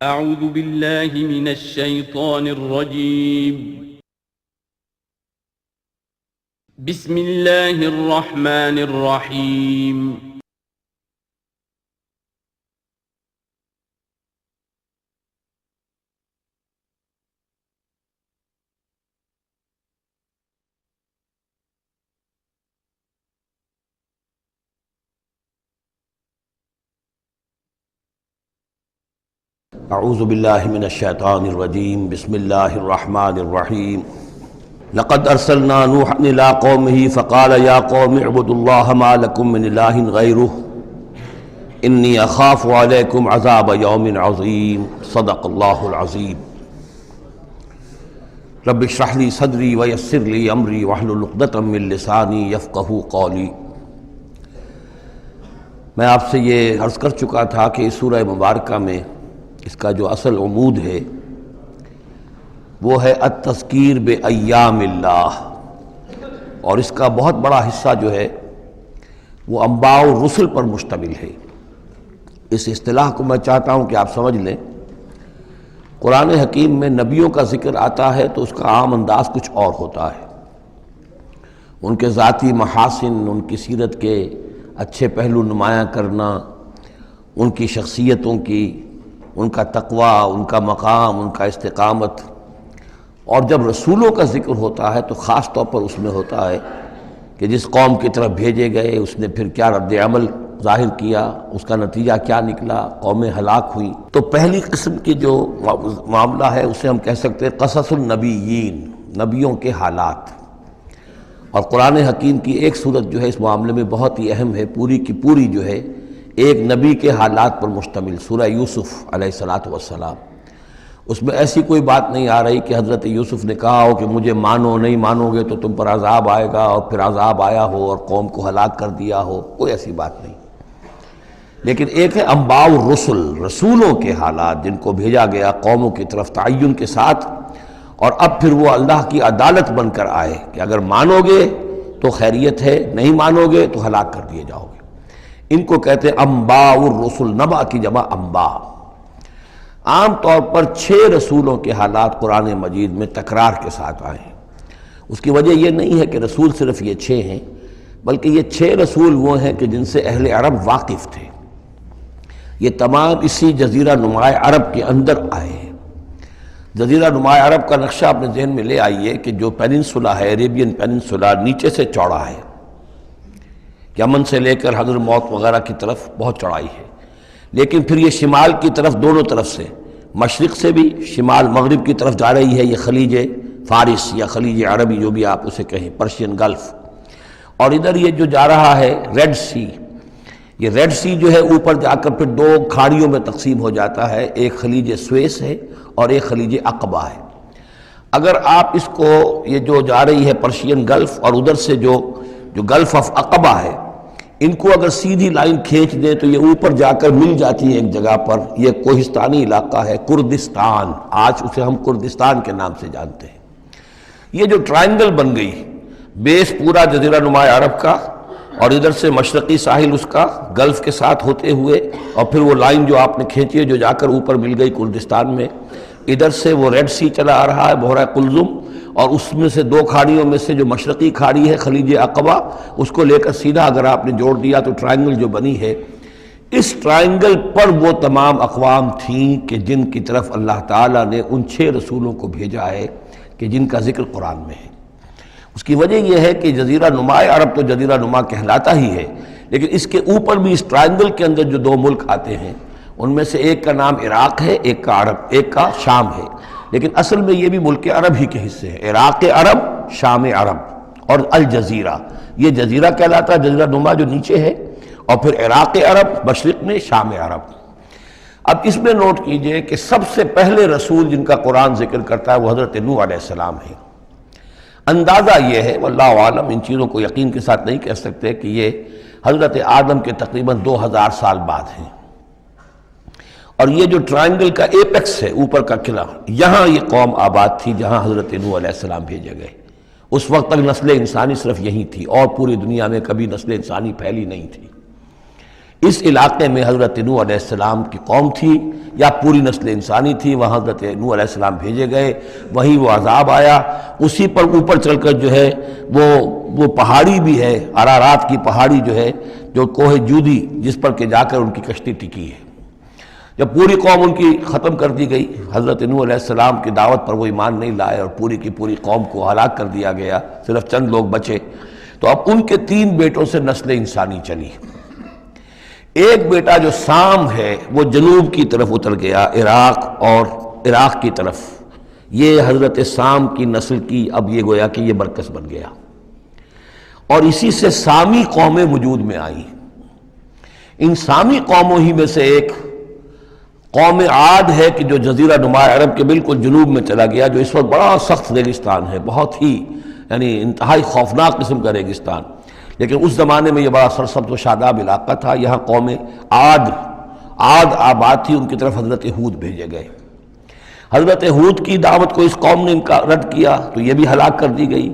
اعوذ باللہ من الشیطان الرجیم بسم اللہ الرحمن الرحیم اعوذ باللہ من الشیطان الرجیم بسم اللہ الرحمن الرحیم لقد ارسلنا نوحا الى قومه فقال یا قوم اعبدوا اللہ ما لکم من الہ غیرہ انی اخاف علیکم عذاب یوم عظیم صدق اللہ العظیم رب اشرح لی صدری ویسر لی امری واحلل عقدۃ من لسانی یفقہوا قولی۔ میں آپ سے یہ عرض کر چکا تھا کہ اس سورہ مبارکہ میں اس کا جو اصل عمود ہے وہ ہے التذکیر بایام اللہ، اور اس کا بہت بڑا حصہ جو ہے وہ انباء الرسل پر مشتمل ہے۔ اس اصطلاح کو میں چاہتا ہوں کہ آپ سمجھ لیں۔ قرآن حکیم میں نبیوں کا ذکر آتا ہے تو اس کا عام انداز کچھ اور ہوتا ہے، ان کے ذاتی محاسن، ان کی سیرت کے اچھے پہلو نمایاں کرنا، ان کی شخصیتوں کی، ان کا تقوی، ان کا مقام، ان کا استقامت۔ اور جب رسولوں کا ذکر ہوتا ہے تو خاص طور پر اس میں ہوتا ہے کہ جس قوم کی طرف بھیجے گئے اس نے پھر کیا رد عمل ظاہر کیا، اس کا نتیجہ کیا نکلا، قومیں ہلاک ہوئیں۔ تو پہلی قسم کی جو معاملہ ہے اسے ہم کہہ سکتے ہیں قصص النبیین، نبیوں کے حالات۔ اور قرآن حکیم کی ایک صورت جو ہے اس معاملے میں بہت ہی اہم ہے، پوری کی پوری جو ہے ایک نبی کے حالات پر مشتمل، سورہ یوسف علیہ السلام۔ اس میں ایسی کوئی بات نہیں آ رہی کہ حضرت یوسف نے کہا ہو کہ مجھے مانو، نہیں مانو گے تو تم پر عذاب آئے گا، اور پھر عذاب آیا ہو اور قوم کو ہلاک کر دیا ہو، کوئی ایسی بات نہیں۔ لیکن ایک ہے انباء الرسل، رسولوں کے حالات جن کو بھیجا گیا قوموں کی طرف تعین کے ساتھ، اور اب پھر وہ اللہ کی عدالت بن کر آئے کہ اگر مانو گے تو خیریت ہے، نہیں مانو گے تو ہلاک کر دیے جاؤ گے۔ ان کو کہتے ہیں انباء الرسل، نبع کی جمع انباء۔ عام طور پر 6 رسولوں کے حالات قرآن مجید میں تکرار کے ساتھ آئے ہیں۔ اس کی وجہ یہ نہیں ہے کہ رسول صرف یہ 6 ہیں، بلکہ یہ 6 رسول وہ ہیں کہ جن سے اہل عرب واقف تھے۔ یہ تمام اسی جزیرہ نماء عرب کے اندر آئے ہیں۔ جزیرہ نماء عرب کا نقشہ اپنے ذہن میں لے آئیے کہ جو پیننسولا ہے، عربین پیننسولا، نیچے سے چوڑا ہے، یمن سے لے کر حضر موت وغیرہ کی طرف بہت چوڑائی ہے، لیکن پھر یہ شمال کی طرف دونوں طرف سے، مشرق سے بھی شمال مغرب کی طرف جا رہی ہے، یہ خلیج فارس یا خلیج عربی جو بھی آپ اسے کہیں، پرشین گلف۔ اور ادھر یہ جو جا رہا ہے ریڈ سی، یہ ریڈ سی جو ہے اوپر جا کر پھر 2 کھاڑیوں میں تقسیم ہو جاتا ہے، ایک خلیج سویس ہے اور ایک خلیج عقبہ ہے۔ اگر آپ اس کو، یہ جو جا رہی ہے پرشین گلف اور ادھر سے جو گلف آف عقبہ ہے، ان کو اگر سیدھی لائن کھینچ دیں تو یہ اوپر جا کر مل جاتی ہے ایک جگہ پر۔ یہ کوہستانی علاقہ ہے، کردستان، آج اسے ہم کردستان کے نام سے جانتے ہیں۔ یہ جو ٹرائنگل بن گئی، بیس پورا جزیرہ نماء عرب کا، اور ادھر سے مشرقی ساحل اس کا گلف کے ساتھ ہوتے ہوئے، اور پھر وہ لائن جو آپ نے کھینچی ہے جو جا کر اوپر مل گئی کردستان میں، ادھر سے وہ ریڈ سی چلا آ رہا ہے، بحیرہ قلزم، اور اس میں سے 2 کھاڑیوں میں سے جو مشرقی کھاڑی ہے خلیج عقبہ، اس کو لے کر سیدھا اگر آپ نے جوڑ دیا تو ٹرائنگل جو بنی ہے، اس ٹرائنگل پر وہ تمام اقوام تھیں کہ جن کی طرف اللہ تعالیٰ نے ان 6 رسولوں کو بھیجا ہے کہ جن کا ذکر قرآن میں ہے۔ اس کی وجہ یہ ہے کہ جزیرہ نماء عرب تو جزیرہ نما کہلاتا ہی ہے، لیکن اس کے اوپر بھی اس ٹرائنگل کے اندر جو 2 ملک آتے ہیں، ان میں سے ایک کا نام عراق ہے، ایک کا عرب، ایک کا شام ہے، لیکن اصل میں یہ بھی ملک عرب ہی کے حصے ہیں۔ عراق عرب، شام عرب، اور الجزیرہ، یہ جزیرہ کہلاتا ہے، جزیرہ نما جو نیچے ہے، اور پھر عراق عرب مشرق میں، شام عرب۔ اب اس میں نوٹ کیجئے کہ سب سے پہلے رسول جن کا قرآن ذکر کرتا ہے وہ حضرت نوح علیہ السلام ہے۔ اندازہ یہ ہے، واللہ عالم، ان چیزوں کو یقین کے ساتھ نہیں کہہ سکتے، کہ یہ حضرت آدم کے تقریباً 2000 سال بعد ہیں۔ اور یہ جو ٹرائنگل کا ایپیکس ہے، اوپر کا قلعہ، یہاں یہ قوم آباد تھی جہاں حضرت نوح علیہ السلام بھیجے گئے۔ اس وقت تک نسل انسانی صرف یہی تھی، اور پوری دنیا میں کبھی نسل انسانی پھیلی نہیں تھی۔ اس علاقے میں حضرت نوح علیہ السلام کی قوم تھی یا پوری نسل انسانی تھی، وہاں حضرت نوح علیہ السلام بھیجے گئے، وہیں وہ عذاب آیا۔ اسی پر اوپر چل کر جو ہے وہ پہاڑی بھی ہے، ارارات کی پہاڑی جو ہے، جو کوہ جودی، جس پر کہ جا کر ان کی کشتی ٹکی ہے۔ جب پوری قوم ان کی ختم کر دی گئی، حضرت نوح علیہ السلام کی دعوت پر وہ ایمان نہیں لائے اور پوری کی پوری قوم کو ہلاک کر دیا گیا، صرف چند لوگ بچے، تو اب ان کے 3 بیٹوں سے نسل انسانی چلی۔ ایک بیٹا جو سام ہے وہ جنوب کی طرف اتر گیا، عراق کی طرف، یہ حضرت سام کی نسل کی اب یہ گویا کہ یہ مرکز بن گیا، اور اسی سے سامی قومیں وجود میں آئیں۔ ان سامی قوموں ہی میں سے ایک قوم عاد ہے کہ جو جزیرہ نما عرب کے بالکل جنوب میں چلا گیا، جو اس وقت بڑا سخت ریگستان ہے، بہت ہی یعنی انتہائی خوفناک قسم کا ریگستان، لیکن اس زمانے میں یہ بڑا سرسبز و شاداب علاقہ تھا۔ یہاں قوم عاد آباد تھی، ان کی طرف حضرت ہود بھیجے گئے۔ حضرت ہود کی دعوت کو اس قوم نے رد کیا تو یہ بھی ہلاک کر دی گئی۔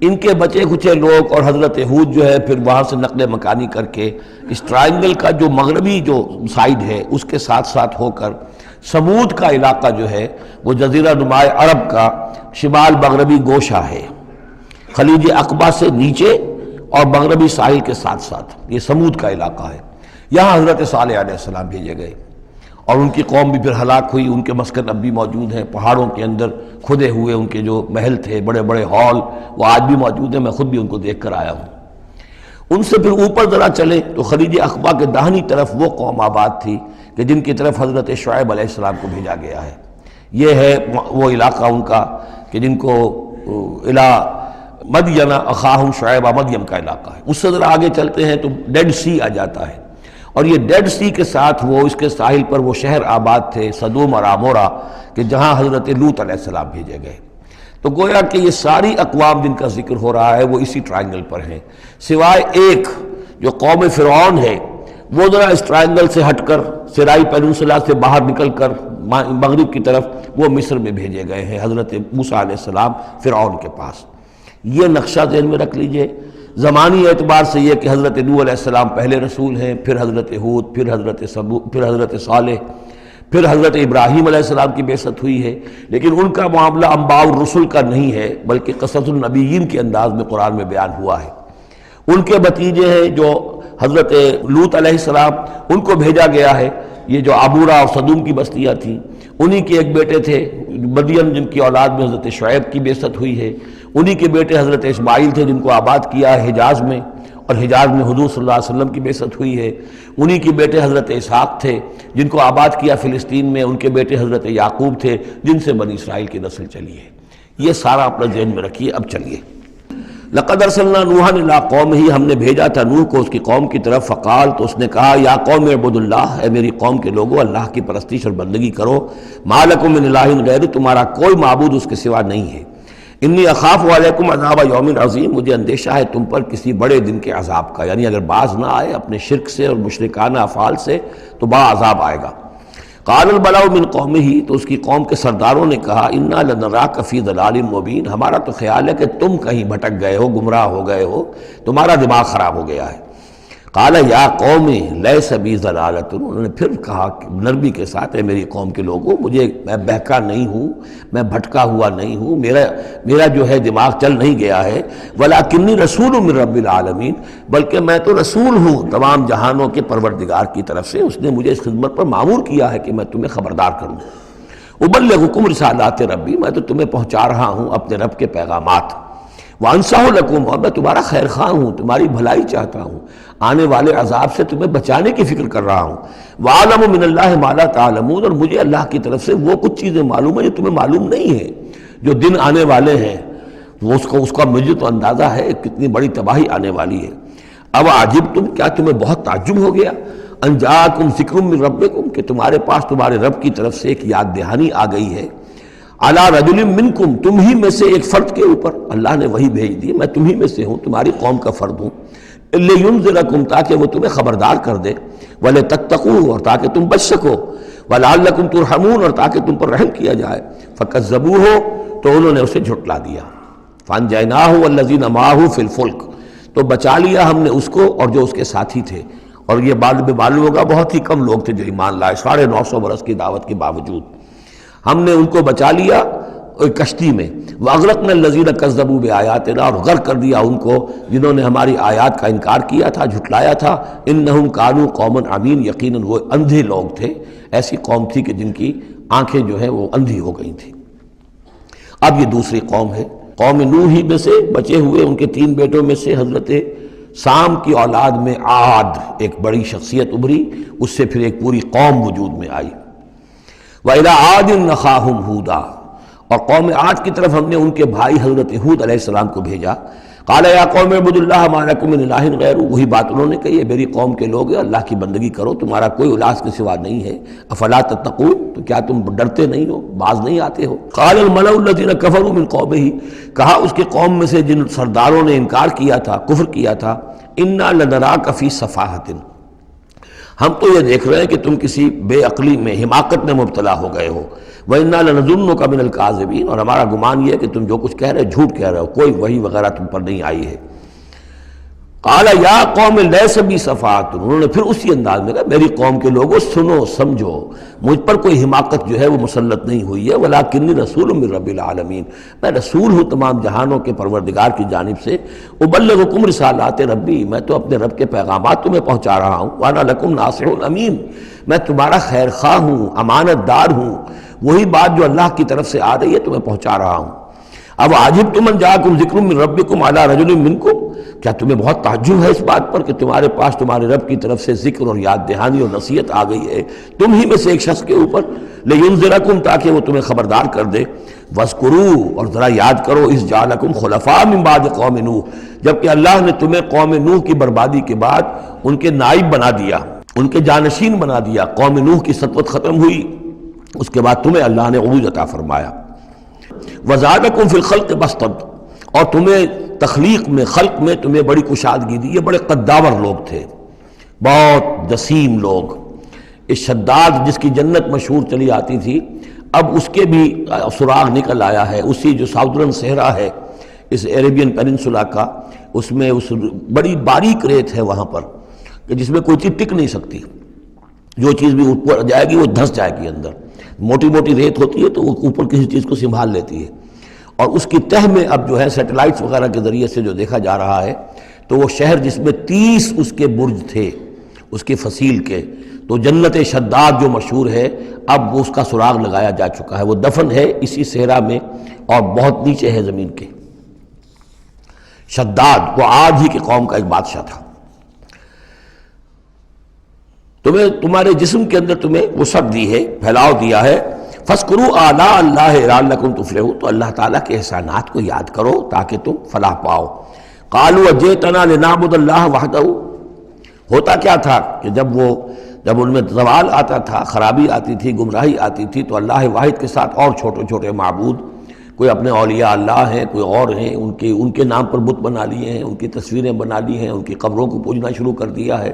ان کے بچے کچھ لوگ اور حضرت ہود جو ہے پھر وہاں سے نقل مکانی کر کے اس ٹرائنگل کا جو مغربی جو سائیڈ ہے اس کے ساتھ ساتھ ہو کر سمود کا علاقہ جو ہے وہ جزیرہ نما عرب کا شمال مغربی گوشہ ہے، خلیج عقبہ سے نیچے اور مغربی ساحل کے ساتھ ساتھ یہ سمود کا علاقہ ہے۔ یہاں حضرت صالح علیہ السلام بھیجے گئے اور ان کی قوم بھی پھر ہلاک ہوئی۔ ان کے مسکن اب بھی موجود ہیں، پہاڑوں کے اندر کھدے ہوئے ان کے جو محل تھے، بڑے بڑے ہال، وہ آج بھی موجود ہیں، میں خود بھی ان کو دیکھ کر آیا ہوں۔ ان سے پھر اوپر ذرا چلے تو خلیج عقبہ کے داہنی طرف وہ قوم آباد تھی کہ جن کی طرف حضرت شعیب علیہ السلام کو بھیجا گیا ہے۔ یہ ہے وہ علاقہ ان کا کہ جن کو الی مدین اخاہم شعیب مدین کا علاقہ ہے۔ اس سے ذرا آگے چلتے ہیں تو ڈیڈ سی آ جاتا ہے، اور یہ ڈیڈ سی کے ساتھ وہ اس کے ساحل پر وہ شہر آباد تھے سدوم اور عمورہ کہ جہاں حضرت لوط علیہ السلام بھیجے گئے۔ تو گویا کہ یہ ساری اقوام جن کا ذکر ہو رہا ہے وہ اسی ٹرائنگل پر ہیں، سوائے ایک جو قوم فرعون ہے، وہ ذرا اس ٹرائنگل سے ہٹ کر سرائی پیننسلا سے باہر نکل کر مغرب کی طرف وہ مصر میں بھیجے گئے ہیں حضرت موسیٰ علیہ السلام فرعون کے پاس۔ یہ نقشہ ذہن میں رکھ لیجئے۔ زمانی اعتبار سے یہ کہ حضرت نوح علیہ السلام پہلے رسول ہیں، پھر حضرت ہود، پھر حضرت صالح، پھر حضرت ابراہیم علیہ السلام کی بعثت ہوئی ہے، لیکن ان کا معاملہ انباء الرسل کا نہیں ہے بلکہ قصص النبیین کے انداز میں قرآن میں بیان ہوا ہے۔ ان کے بھتیجے ہیں جو حضرت لوط علیہ السلام، ان کو بھیجا گیا ہے۔ یہ جو عمورہ اور صدوم کی بستیاں تھیں، انہی کے ایک بیٹے تھے مدین جن کی اولاد میں حضرت شعیب کی بعثت ہوئی ہے، انہی کے بیٹے حضرت اسماعیل تھے جن کو آباد کیا ہے حجاز میں، اور حجاز میں حضور صلی اللہ علیہ وسلم کی بعثت ہوئی ہے۔ انہی کے بیٹے حضرت اسحاق تھے جن کو آباد کیا فلسطین میں، ان کے بیٹے حضرت یعقوب تھے جن سے بنی اسرائیل کی نسل چلی ہے۔ یہ سارا اپنا ذہن میں رکھیے۔ اب چلیے، لقد ارسلنا نوحا الی قومہ، ہم نے بھیجا تھا نوح کو اس کی قوم کی طرف، فقال، تو اس نے کہا، یا قوم اعبدوا اللہ، اے میری قوم کے لوگو اللہ کی پرستش اور بندگی کرو، ما لکم من الہ غیرہ، تمہارا کوئی معبود اس کے سوا نہیں ہے، انی اخاف علیکم عذاب یوم عظیم، مجھے اندیشہ ہے تم پر کسی بڑے دن کے عذاب کا، یعنی اگر باز نہ آئے اپنے شرک سے اور مشرکانہ افعال سے تو بڑا عذاب آئے گا۔ قال الملأ من قومہ، تو اس کی قوم کے سرداروں نے کہا، انا لنراک فی ضلال مبین، ہمارا تو خیال ہے کہ تم کہیں بھٹک گئے ہو، گمراہ ہو گئے ہو، تمہارا دماغ خراب ہو گیا ہے۔ قال یا قوم لیس بی ضلالۃ، انہوں نے پھر کہا نرمی کے ساتھ، اے میری قوم کے لوگوں، میں بہکا نہیں ہوں، میں بھٹکا ہوا نہیں ہوں، میرا جو ہے دماغ چل نہیں گیا ہے، ولکنی رسول من رب العالمین، بلکہ میں تو رسول ہوں تمام جہانوں کے پروردگار کی طرف سے، اس نے مجھے اس خدمت پر مامور کیا ہے کہ میں تمہیں خبردار کروں۔ ابلغکم رسالات ربی، میں تو تمہیں پہنچا رہا ہوں اپنے رب کے پیغامات، وانصح لکم، اور میں تمہارا خیر خواہ ہوں، تمہاری بھلائی چاہتا ہوں، آنے والے عذاب سے تمہیں بچانے کی فکر کر رہا ہوں۔ وَأَعْلَمُ مِنَ اللَّهِ مَا لَا تَعْلَمُونَ، اور مجھے اللہ کی طرف سے وہ کچھ چیزیں معلوم ہیں جو تمہیں معلوم نہیں ہیں، جو دن آنے والے ہیں وہ اس کا مجھے تو اندازہ ہے کتنی بڑی تباہی آنے والی ہے۔ اب عجبتم، کیا تمہیں بہت تعجب ہو گیا، ان جاءکم ذکر من ربکم، کہ تمہارے پاس تمہارے رب کی طرف سے ایک یاد دہانی آ گئی ہے، علی رجل منکم، تم ہی میں سے ایک فرد کے اوپر اللہ نے وہی بھیج دی، میں تم ہی میں سے ہوں، تمہاری قوم کا فرد ہوں، لینذرکم، تاکہ وہ تمہیں خبردار کر دے، ولتتقوا، اور تاکہ تم بچ سکو، ولعلکم ترحمون، اور تاکہ تم پر رحم کیا جائے۔ فکذبوہ، تو انہوں نے اسے جھٹلا دیا، فانجیناہ والذین معہ فی الفلک، تو بچا لیا ہم نے اس کو اور جو اس کے ساتھی تھے اور یہ بعد میں معلوم ہوگا بہت ہی کم لوگ تھے جو ایمان لائے 950 برس کی دعوت کے باوجود۔ ہم نے ان کو بچا لیا ایک کشتی میں، وَأَغْرَقْنَا الَّذِينَ كَذَّبُوا بِآيَاتِنَا، اور غرق کر دیا ان کو جنہوں نے ہماری آیات کا انکار کیا تھا، جھٹلایا تھا۔ إِنَّهُمْ كَانُوا قَوْمًا عَمِينَ، یقیناً وہ اندھے لوگ تھے، ایسی قوم تھی کہ جن کی آنکھیں جو ہیں وہ اندھی ہو گئی تھیں۔ اب یہ دوسری قوم ہے، قوم نوح ہی میں سے بچے ہوئے ان کے 3 بیٹوں میں سے حضرت سام کی اولاد میں عاد ایک بڑی شخصیت ابھری، اس سے پھر ایک پوری قوم وجود میں آئی۔ وَإِلَىٰ عَادٍ أَخَاهُمْ هُودًا، اور قوم عاد کی طرف ہم نے ان کے بھائی حضرت ہود علیہ السلام کو بھیجا۔ قَالَ يَا قَوْمِ اعْبُدُوا اللَّهَ مَا لَكُم مِّنْ إِلَٰهٍ غَيْرُهُ، وہی بات انہوں نے کہی ہے، میری قوم کے لوگ اللہ کی بندگی کرو، تمہارا کوئی الہ کے سوا نہیں ہے۔ افلا تتقون، تو کیا تم ڈرتے نہیں ہو، باز نہیں آتے ہو؟ قال الملأ الذين كفروا من قومه، کہا اس کے قوم میں سے جن سرداروں نے انکار کیا تھا، کفر کیا تھا، انا لنراک فی صفاحۃ، ہم تو یہ دیکھ رہے ہیں کہ تم کسی بے عقلی میں، حماقت میں مبتلا ہو گئے ہو۔ وَإِنَّا لَنَظُنُّكَ مِنَ الْكَاذِبِينَ، اور ہمارا گمان یہ ہے کہ تم جو کچھ کہہ رہے ہو جھوٹ کہہ رہے ہو، کوئی وحی وغیرہ تم پر نہیں آئی ہے۔ قَالَ يَا قَوْمِ لَيْسَ بِي صَفَاحَةٌ، انہوں نے پھر اسی انداز میں کہا میری قوم کے لوگوں سنو سمجھو، مجھ پر کوئی حماقت جو ہے وہ مسلط نہیں ہوئی ہے، وَلَٰكِنِّي رَسُولٌ مِّن رَّبِّ الْعَالَمِينَ، میں رسول ہوں تمام جہانوں کے پروردگار کی جانب سے۔ أُبَلِّغُكُمْ رِسَالَاتِ رَبِّي، میں تو اپنے رب کے پیغامات تمہیں پہنچا رہا ہوں۔ وَأَنَا لَكُمْ نَاصِحٌ أَمِينٌ، میں تمہارا خیر خواہ ہوں، امانت دار ہوں، وہی بات جو اللہ کی طرف سے آ رہی ہے تمہیں پہنچا رہا ہوں۔ اب عجبتم ان جاءکم ذکر من ربکم علی رجل منکم، کیا تمہیں بہت تعجب ہے اس بات پر کہ تمہارے پاس تمہارے رب کی طرف سے ذکر اور یاد دہانی اور نصیحت آ گئی ہے تم ہی میں سے ایک شخص کے اوپر، لینذرکم، تاکہ وہ تمہیں خبردار کر دے۔ واذکروا، اور ذرا یاد کرو، اذ جعلکم خلفاء من بعد قوم نوح، جبکہ اللہ نے تمہیں قوم نوح کی بربادی کے بعد ان کے نائب بنا دیا، ان کے جانشین بنا دیا۔ قوم نوح کی سطوت ختم ہوئی، اس کے بعد تمہیں اللہ نے عروج عطا فرمایا۔ وزادکم فی الخلق بسطا، اور تمہیں تخلیق میں، خلق میں تمہیں بڑی کشادگی دی۔ یہ بڑے قداور لوگ تھے، بہت جسیم لوگ۔ اس شداد جس کی جنت مشہور چلی آتی تھی، اب اس کے بھی سراغ نکل آیا ہے۔ اسی جو ساؤدرن صحرا ہے اس عربین پیننسولا کا، اس میں اس بڑی باریک ریت ہے وہاں پر کہ جس میں کوئی چیز ٹک نہیں سکتی، جو چیز بھی اوپر جائے گی وہ دھس جائے گی اندر۔ موٹی موٹی ریت ہوتی ہے تو وہ اوپر کسی چیز کو سنبھال لیتی ہے، اور اس کی تہ میں اب جو ہے سیٹلائٹس وغیرہ کے ذریعے سے جو دیکھا جا رہا ہے، تو وہ شہر جس میں 30 اس کے برج تھے اس کے فصیل کے، تو جنت شداد جو مشہور ہے اب وہ اس کا سراغ لگایا جا چکا ہے، وہ دفن ہے اسی صحرا میں اور بہت نیچے ہے زمین کے۔ شداد وہ عاد ہی کی قوم کا ایک بادشاہ تھا۔ تمہیں تمہارے جسم کے اندر تمہیں وسعت دی ہے، پھیلاؤ دیا ہے۔ فَاذْكُرُوا آلَاءَ اللَّهِ لَعَلَّكُمْ تُفْلِحُونَ، تو اللہ تعالیٰ کے احسانات کو یاد کرو تاکہ تم فلاح پاؤ۔ قَالُوا أَجِئْتَنَا لِنَعْبُدَ اللَّهَ وَحْدَهُ، ہوتا کیا تھا کہ جب ان میں زوال آتا تھا، خرابی آتی تھی، گمراہی آتی تھی، تو اللہ واحد کے ساتھ اور چھوٹے چھوٹے معبود، کوئی اپنے اولیاء اللہ ہیں، کوئی اور ہیں، ان کے نام پر بت بنا لیے ہیں، ان کی تصویریں بنا لی ہیں، ان کی قبروں کو پوجنا شروع کر دیا ہے،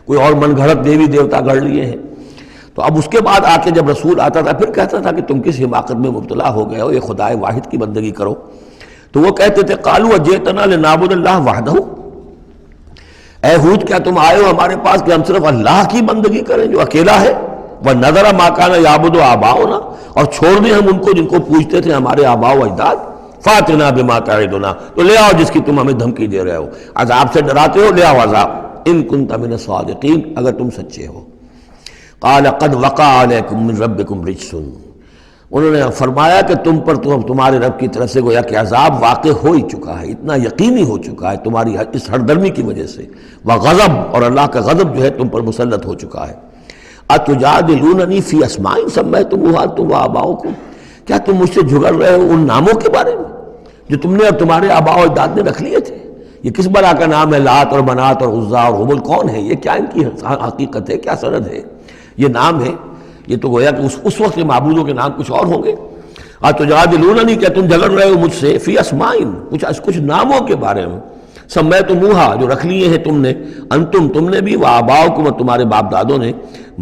کوئی اور من گھڑت دیوی دیوتا گھڑ لیے ہیں۔ تو اب اس کے بعد آ کے جب رسول آتا تھا پھر کہتا تھا کہ تم کس حماقت میں مبتلا ہو گئے ہو، یہ خدائے واحد کی بندگی کرو۔ تو وہ کہتے تھے قالوا اجئتنا لنعبد اللہ وحدہ، اے ہود کیا تم آئے ہو ہمارے پاس کہ ہم صرف اللہ کی بندگی کریں جو اکیلا ہے، وَنَذَرَ مَا كَانَ يَعْبُدُ آبَاؤُنَا، اور چھوڑ دیں ہم ان کو جن کو پوجتے تھے ہمارے آباء و اجداد۔ فَأْتِنَا بِمَا تَعِدُنَا، تو لے آؤ جس کی تم ہمیں دھمکی دے رہے ہو، عذاب سے ڈراتے ہو، لے آؤ عذاب، ان كنت من الصادقین، اگر تم سچے ہو۔ قال قد وقع علیکم من ربکم رجس، انہوں نے فرمایا کہ تم پر تمہارے رب کی طرف سے گویا کہ عذاب واقع ہو ہی چکا ہے، اتنا یقینی ہو چکا ہے تمہاری اس ہردرمی کی وجہ سے، وغضب، اور اللہ کا غضب جو ہے تم پر مسلط ہو چکا ہے۔ اتجادلوننی فی اسماء سمیتموہا انتم وآباؤکم، کیا تم مجھ سے جھگڑ رہے ہو ان ناموں کے بارے میں جو تم نے اور تمہارے آباء و اجداد نے رکھ لیے تھے؟ یہ کس بلا کا نام ہے؟ لات اور منات اور عزا اور ہبل کون ہے؟ یہ کیا ان کی حقیقت ہے، کیا سند ہے؟ یہ نام ہے، یہ تو گویا کہ اس وقت کے معبودوں کے نام کچھ اور ہوں گے۔ اتجادلوننی، کیا تم جھگڑ رہے ہو مجھ سے فی اسماء، کچھ ناموں کے بارے میں، سمیتموہا جو رکھ لیے ہیں تم نے، انتم تم نے بھی، وآباؤکم اور تمہارے باپ دادوں نے،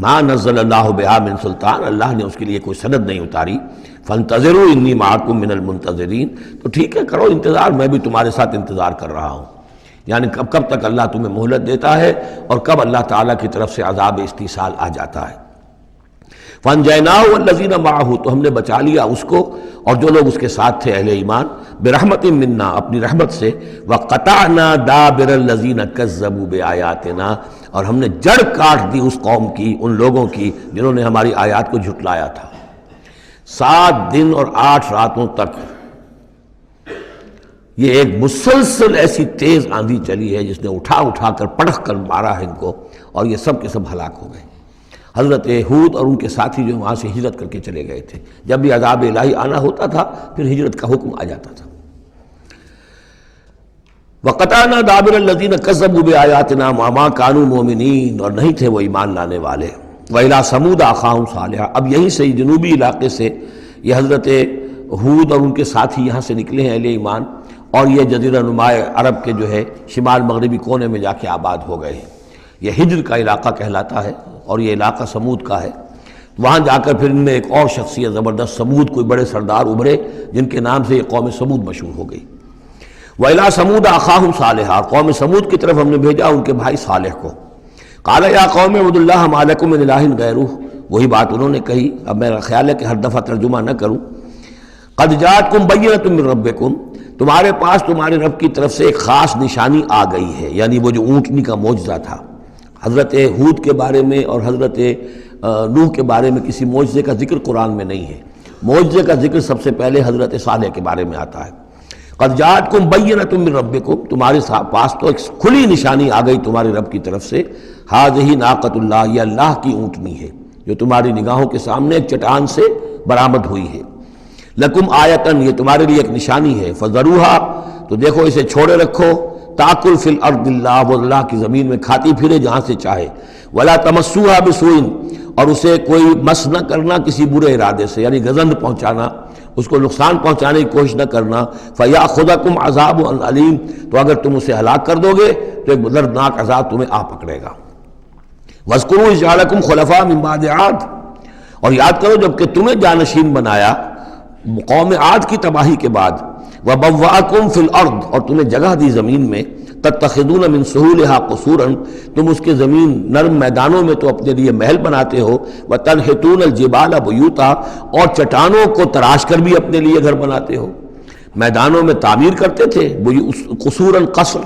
ما نزل اللہ بہا من سلطان، اللہ نے اس کے لیے کوئی سند نہیں اتاری۔ فانتظروا انی معکم من المنتظرین، تو ٹھیک ہے کرو انتظار، میں بھی تمہارے ساتھ انتظار کر رہا ہوں۔ یعنی کب تک اللہ تمہیں مہلت دیتا ہے اور کب اللہ تعالیٰ کی طرف سے عذاب استیصال آ جاتا ہے۔ فَأَنْجَيْنَاهُ وَالَّذِينَ مَعَهُ، تو ہم نے بچا لیا اس کو اور جو لوگ اس کے ساتھ تھے اہل ایمان، بِرَحْمَةٍ مِّنَّا، اپنی رحمت سے، وَقَطَعْنَا دَابِرَ الَّذِينَ كَذَّبُوا بِآيَاتِنَا، اور ہم نے جڑ کاٹ دی اس قوم کی، ان لوگوں کی جنہوں نے ہماری آیات کو جھٹلایا تھا۔ 7 دن اور 8 راتوں تک یہ ایک مسلسل ایسی تیز آندھی چلی ہے جس نے اٹھا کر پٹخ کر مارا ہے ان کو، اور یہ سب کے سب ہلاک ہو گئے۔ حضرت ہود اور ان کے ساتھی جو وہاں سے ہجرت کر کے چلے گئے تھے، جب بھی عذاب الہی آنا ہوتا تھا پھر ہجرت کا حکم آ جاتا تھا۔ وَقَطَعْنَا دَابِرَ الَّذِينَ كَذَّبُوا بِآيَاتِنَا وَمَا كَانُوا مُؤْمِنِينَ، اور نہیں تھے وہ ایمان لانے والے۔ وَإِلَىٰ ثَمُودَ أَخَاهُمْ صَالِحًا، اب یہیں سے جنوبی علاقے سے یہ حضرت ہود اور ان کے ساتھی یہاں سے نکلے ہیں اہل ایمان، اور یہ جزیرہ نما عرب کے جو ہے شمال مغربی کونے میں جا کے آباد ہو گئے ہیں۔ یہ ہجر کا علاقہ کہلاتا ہے اور یہ علاقہ سمود کا ہے۔ وہاں جا کر پھر ان میں ایک اور شخصیت زبردست سمود کوئی بڑے سردار ابھرے جن کے نام سے یہ قوم سمود مشہور ہو گئی۔ وَإِلَىٰ ثَمُودَ أَخَاهُمْ صَالِحًا، قوم سمود کی طرف ہم نے بھیجا ان کے بھائی صالح کو۔ قَالَ يَا قَوْمِ اعْبُدُوا اللَّهَ مَا لَكُم مِّنْ إِلَٰهٍ غَيْرُهُ، وہی بات انہوں نے کہی، اب میرا خیال ہے کہ ہر دفعہ ترجمہ نہ کروں۔ قَدْ جَاءَتْكُم بَيِّنَةٌ مِّن رَبِّكُم، تمہارے پاس تمہارے رب کی طرف سے ایک خاص نشانی آ گئی ہے، یعنی وہ جو اونٹنی کا معجزہ تھا۔ حضرت ہود کے بارے میں اور حضرت نوح کے بارے میں کسی معجزے کا ذکر قرآن میں نہیں ہے، معجزے کا ذکر سب سے پہلے حضرت صالح کے بارے میں آتا ہے۔ قد جاءتکم بینۃ من ربکم، تمہارے پاس تو ایک کھلی نشانی آ گئی تمہارے رب کی طرف سے۔ ھذہ ناقۃ اللہ، یہ اللہ کی اونٹنی ہے جو تمہاری نگاہوں کے سامنے ایک چٹان سے برآمد ہوئی ہے۔ لکم آیۃ، یہ تمہارے لیے ایک نشانی ہے۔ فذروھا، تو دیکھو اسے چھوڑے رکھو۔ تاکل فی الارض اللہ، وہ اللہ کی زمین میں کھاتی پھرے جہاں سے چاہے۔ ولا تمسوھا بسوء، اور اسے کوئی مس نہ کرنا کسی برے ارادے سے، یعنی گزند پہنچانا، اس کو نقصان پہنچانے کی کوشش نہ کرنا۔ فیاخذکم عذاب علیم، تو اگر تم اسے ہلاک کر دو گے تو ایک دردناک عذاب تمہیں آ پکڑے گا۔ واذکروا اذ جعلکم خلفاء من بعد عاد، اور یاد کرو جب کہ تمہیں جانشین بنایا قوم عاد کی تباہی کے بعد۔ وبوأکم فی الارض، اور تمہیں جگہ دی زمین میں۔ تتخذون من سہولها قصورا، تم اس کے زمین نرم میدانوں میں تو اپنے لیے محل بناتے ہو۔ وتنحتون الجبال بیوتا، اور چٹانوں کو تراش کر بھی اپنے لیے گھر بناتے ہو۔ میدانوں میں تعمیر کرتے تھے قصورا، قصر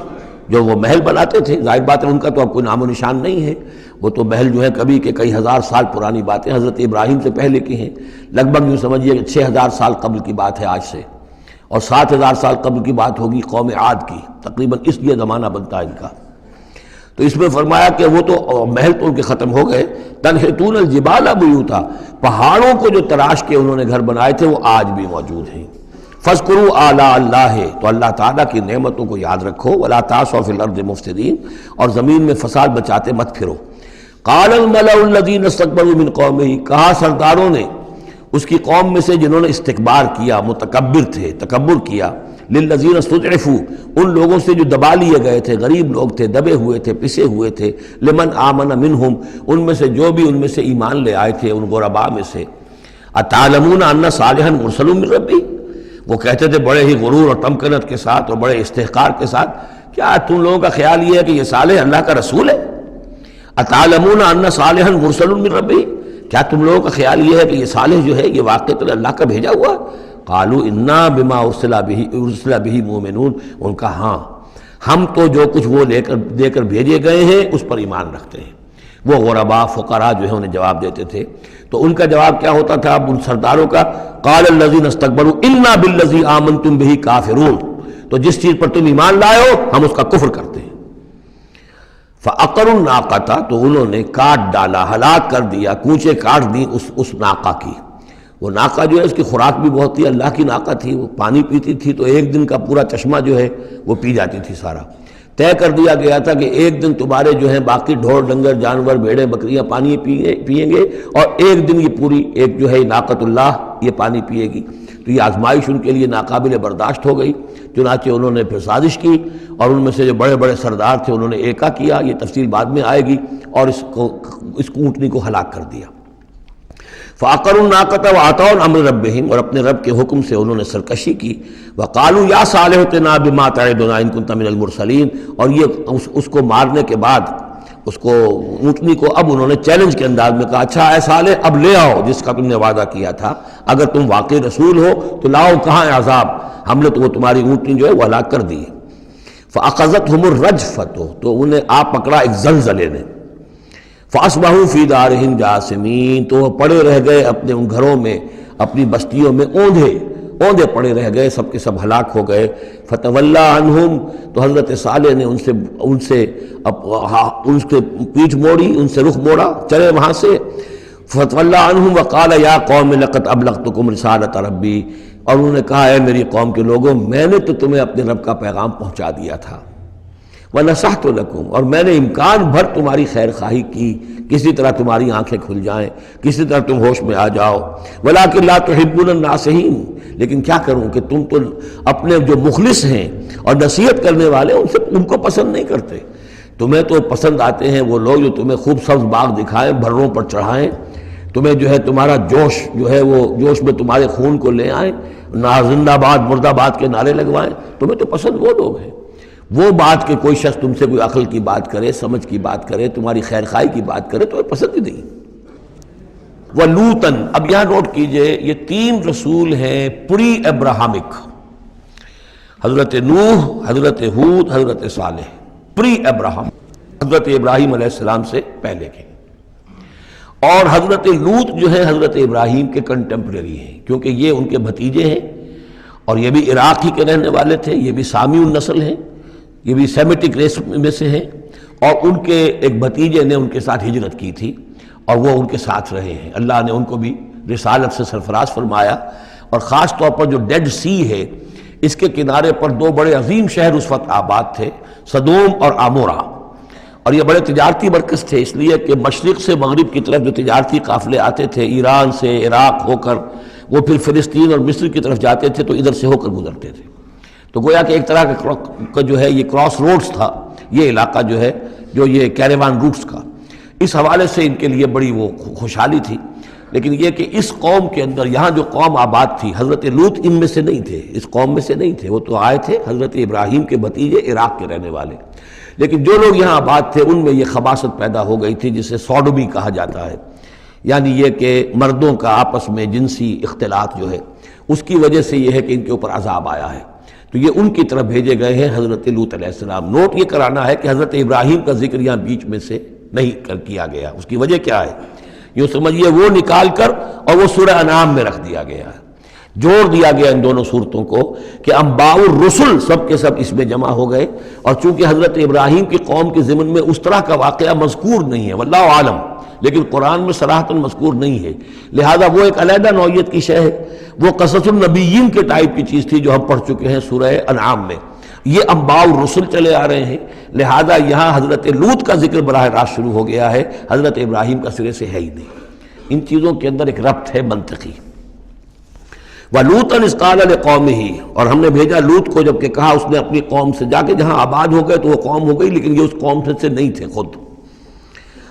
جو وہ محل بناتے تھے، ظاہر بات ہے ان کا تو اب کوئی نام و نشان نہیں ہے، وہ تو محل جو ہے کبھی کے کئی ہزار سال پرانی باتیں حضرت ابراہیم سے پہلے کی ہیں، لگ بھگ یوں سمجھیے کہ 6000 سال قبل کی بات ہے آج سے، اور 7000 سال قبل کی بات ہوگی قوم عاد کی، تقریباً اس لیے زمانہ بنتا ہے ان کا۔ تو اس میں فرمایا کہ وہ تو محل تو ان کے ختم ہو گئے۔ تنحتون الجبال بیوتا، پہاڑوں کو جو تراش کے انہوں نے گھر بنائے تھے وہ آج بھی موجود ہیں۔ فاذکروا آلاء اللہ، تو اللہ تعالیٰ کی نعمتوں کو یاد رکھو۔ ولا تعثوا فی الارض مفسدین، اور زمین میں فساد بچاتے مت پھرو۔ قال الملأ الذین استکبروا من قومہ، کہا سرداروں نے اس کی قوم میں سے جنہوں نے استکبار کیا، متکبر تھے، تکبر کیا، للذین استضعفوا، ان لوگوں سے جو دبا لیے گئے تھے، غریب لوگ تھے، دبے ہوئے تھے، پسے ہوئے تھے، لمن آمن منہم، ان میں سے جو بھی ان میں سے ایمان لے آئے تھے ان غرباء میں سے۔ اتعلمون ان صالحا مرسل من ربی، وہ کہتے تھے بڑے ہی غرور اور تمکنت کے ساتھ اور بڑے استحقار کے ساتھ، کیا تم لوگوں کا خیال یہ ہے کہ یہ صالح اللہ کا رسول ہے؟ اتعلمون ان صالحا مرسل من ربی، کیا تم لوگوں کا خیال یہ ہے کہ یہ صالح جو ہے یہ واقعتاً اللہ کا بھیجا ہوا؟ قالوا انا بما ارسل به مؤمنون، ان کا ہاں ہم تو جو کچھ وہ دے کر بھیجے گئے ہیں اس پر ایمان رکھتے ہیں۔ وہ غرباء فقراء جو ہے انہیں جواب دیتے تھے، تو ان کا جواب کیا ہوتا تھا اب ان سرداروں کا؟ قال الذین استکبروا انا بالذی آمنتم به کافرون، تو جس چیز پر تم ایمان لائے ہو ہم اس کا کفر کرتے ہیں۔ فعقروا الناقۃ، تو انہوں نے کاٹ ڈالا، ہلاک کر دیا، کوچے کاٹ دی اس ناقہ کی۔ وہ ناقہ جو ہے اس کی خوراک بھی بہت تھی، اللہ کی ناقہ تھی، وہ پانی پیتی تھی تو ایک دن کا پورا چشمہ جو ہے وہ پی جاتی تھی سارا۔ طے کر دیا گیا تھا کہ ایک دن تمہارے جو ہیں باقی ڈھور ڈنگر جانور بھیڑیں بکریاں پانی پئیں گے، اور ایک دن یہ پوری ایک جو ہے ناقۃ اللہ یہ پانی پیے گی۔ تو یہ آزمائش ان کے لیے ناقابل برداشت ہو گئی، چنانچہ انہوں نے پھر سازش کی، اور ان میں سے جو بڑے بڑے سردار تھے انہوں نے ایکا کیا، یہ تفصیل بعد میں آئے گی، اور اس اونٹنی کو ہلاک کر دیا۔ فعقروا الناقۃ وعتوا امر ربہم، اور اپنے رب کے حکم سے انہوں نے سرکشی کی. وقالوا یا صالح ائتنا بما تعدنا ان کنت من المرسلین، اور یہ اس کو مارنے کے بعد اس کو اونٹنی کو اب انہوں نے چیلنج کے انداز میں کہا اچھا اے صالح اب لے آؤ جس کا تم نے وعدہ کیا تھا، اگر تم واقعی رسول ہو تو لاؤ، کہاں ہے عذاب؟ ہم نے تو وہ تمہاری اونٹنی جو ہے وہ ہلاک کر دی. فاخذتهم الرجفۃ، تو انہیں آ پکڑا ایک زلزلے نے. فاصبحوا فی دارہم جاثمین، تو وہ پڑے رہ گئے اپنے ان گھروں میں، اپنی بستیوں میں اوندھے پڑے رہ گئے، سب کے سب ہلاک ہو گئے. فتولی عنہم، تو حضرت صالح نے ان سے پیٹھ موڑی، ان سے رخ موڑا، چلے وہاں سے. فتولی عنہم وقال یا قوم لقد ابلغتکم رسالۃ ربی، اور انہوں نے کہا اے میری قوم کے لوگوں میں نے تو تمہیں اپنے رب کا پیغام پہنچا دیا تھا. وَنَصَحْتُ لَكُمْ، اور میں نے امکان بھر تمہاری خیر خواہی کی، کسی طرح تمہاری آنکھیں کھل جائیں، کسی طرح تم ہوش میں آ جاؤ. وَلَٰكِن لَا تُحِبُّونَ النَّاصِحِينَ، لیکن کیا کروں کہ تم تو اپنے جو مخلص ہیں اور نصیحت کرنے والے ان کو پسند نہیں کرتے. تمہیں تو پسند آتے ہیں وہ لوگ جو تمہیں خوب سبز باغ دکھائیں، بھروں پر چڑھائیں، تمہیں جو ہے تمہارا جوش جو ہے وہ جوش میں تمہارے خون کو لے آئیں، زندہ باد مرد آباد کے نعرے لگوائیں. تمہیں تو پسند وہ لوگ ہیں. وہ بات کہ کوئی شخص تم سے کوئی عقل کی بات کرے، سمجھ کی بات کرے، تمہاری خیر خواہی کی بات کرے تو پسند ہی نہیں. وَلُوطًا، اب یہاں نوٹ کیجئے یہ 3 رسول ہیں پری ابراہمک، حضرت نوح، حضرت ہود، حضرت صالح، پری ابراہم، حضرت ابراہیم علیہ السلام سے پہلے کے. اور حضرت لوط جو ہے حضرت ابراہیم کے کنٹمپریری ہیں، کیونکہ یہ ان کے بھتیجے ہیں اور یہ بھی عراق ہی کے رہنے والے تھے، یہ بھی سامی النسل ہیں، یہ بھی سیمیٹک ریس میں سے ہیں، اور ان کے ایک بھتیجے نے ان کے ساتھ ہجرت کی تھی اور وہ ان کے ساتھ رہے ہیں. اللہ نے ان کو بھی رسالت سے سرفراز فرمایا. اور خاص طور پر جو ڈیڈ سی ہے اس کے کنارے پر 2 بڑے عظیم شہر اس وقت آباد تھے، سدوم اور عمورہ، اور یہ بڑے تجارتی مرکز تھے، اس لیے کہ مشرق سے مغرب کی طرف جو تجارتی قافلے آتے تھے ایران سے عراق ہو کر وہ پھر فلسطین اور مصر کی طرف جاتے تھے تو ادھر سے ہو کر گزرتے تھے. تو گویا کہ ایک طرح کا جو ہے یہ کراس روڈز تھا یہ علاقہ جو ہے، جو یہ کیریوان روٹس کا. اس حوالے سے ان کے لیے بڑی وہ خوشحالی تھی. لیکن یہ کہ اس قوم کے اندر یہاں جو قوم آباد تھی، حضرت لوط ان میں سے نہیں تھے، اس قوم میں سے نہیں تھے، وہ تو آئے تھے حضرت ابراہیم کے بھتیجے عراق کے رہنے والے. لیکن جو لوگ یہاں آباد تھے ان میں یہ خباثت پیدا ہو گئی تھی جسے سوڈومی کہا جاتا ہے، یعنی یہ کہ مردوں کا آپس میں جنسی اختلاط جو ہے اس کی وجہ سے یہ ہے کہ ان کے اوپر عذاب آیا ہے. تو یہ ان کی طرف بھیجے گئے ہیں حضرت لوط علیہ السلام. نوٹ یہ کرانا ہے کہ حضرت ابراہیم کا ذکر یہاں بیچ میں سے نہیں کیا گیا. اس کی وجہ کیا ہے؟ یوں سمجھیے وہ نکال کر اور وہ سورہ انعام میں رکھ دیا گیا ہے، جوڑ دیا گیا ان دونوں صورتوں کو کہ انباء الرسل سب کے سب اس میں جمع ہو گئے. اور چونکہ حضرت ابراہیم کی قوم کے ضمن میں اس طرح کا واقعہ مذکور نہیں ہے واللہ عالم، لیکن قرآن میں صراحتاً مذکور نہیں ہے، لہذا وہ ایک علیحدہ نوعیت کی شے ہے. وہ قصص النبیین کے ٹائپ کی چیز تھی جو ہم پڑھ چکے ہیں سورہ انعام میں. یہ انباء الرسل چلے آ رہے ہیں، لہذا یہاں حضرت لوط کا ذکر براہ راست شروع ہو گیا ہے، حضرت ابراہیم کا سرے سے ہے ہی نہیں. ان چیزوں کے اندر ایک ربط ہے منطقی. وَلُوطًا إِذْ قَالَ لِقَوْمِهِ، اور ہم نے بھیجا لوط کو جب کہ کہا اس نے اپنی قوم سے، جا کے جہاں آباد ہو گئے تو وہ قوم ہو گئی لیکن یہ اس قوم سے نہیں تھے خود.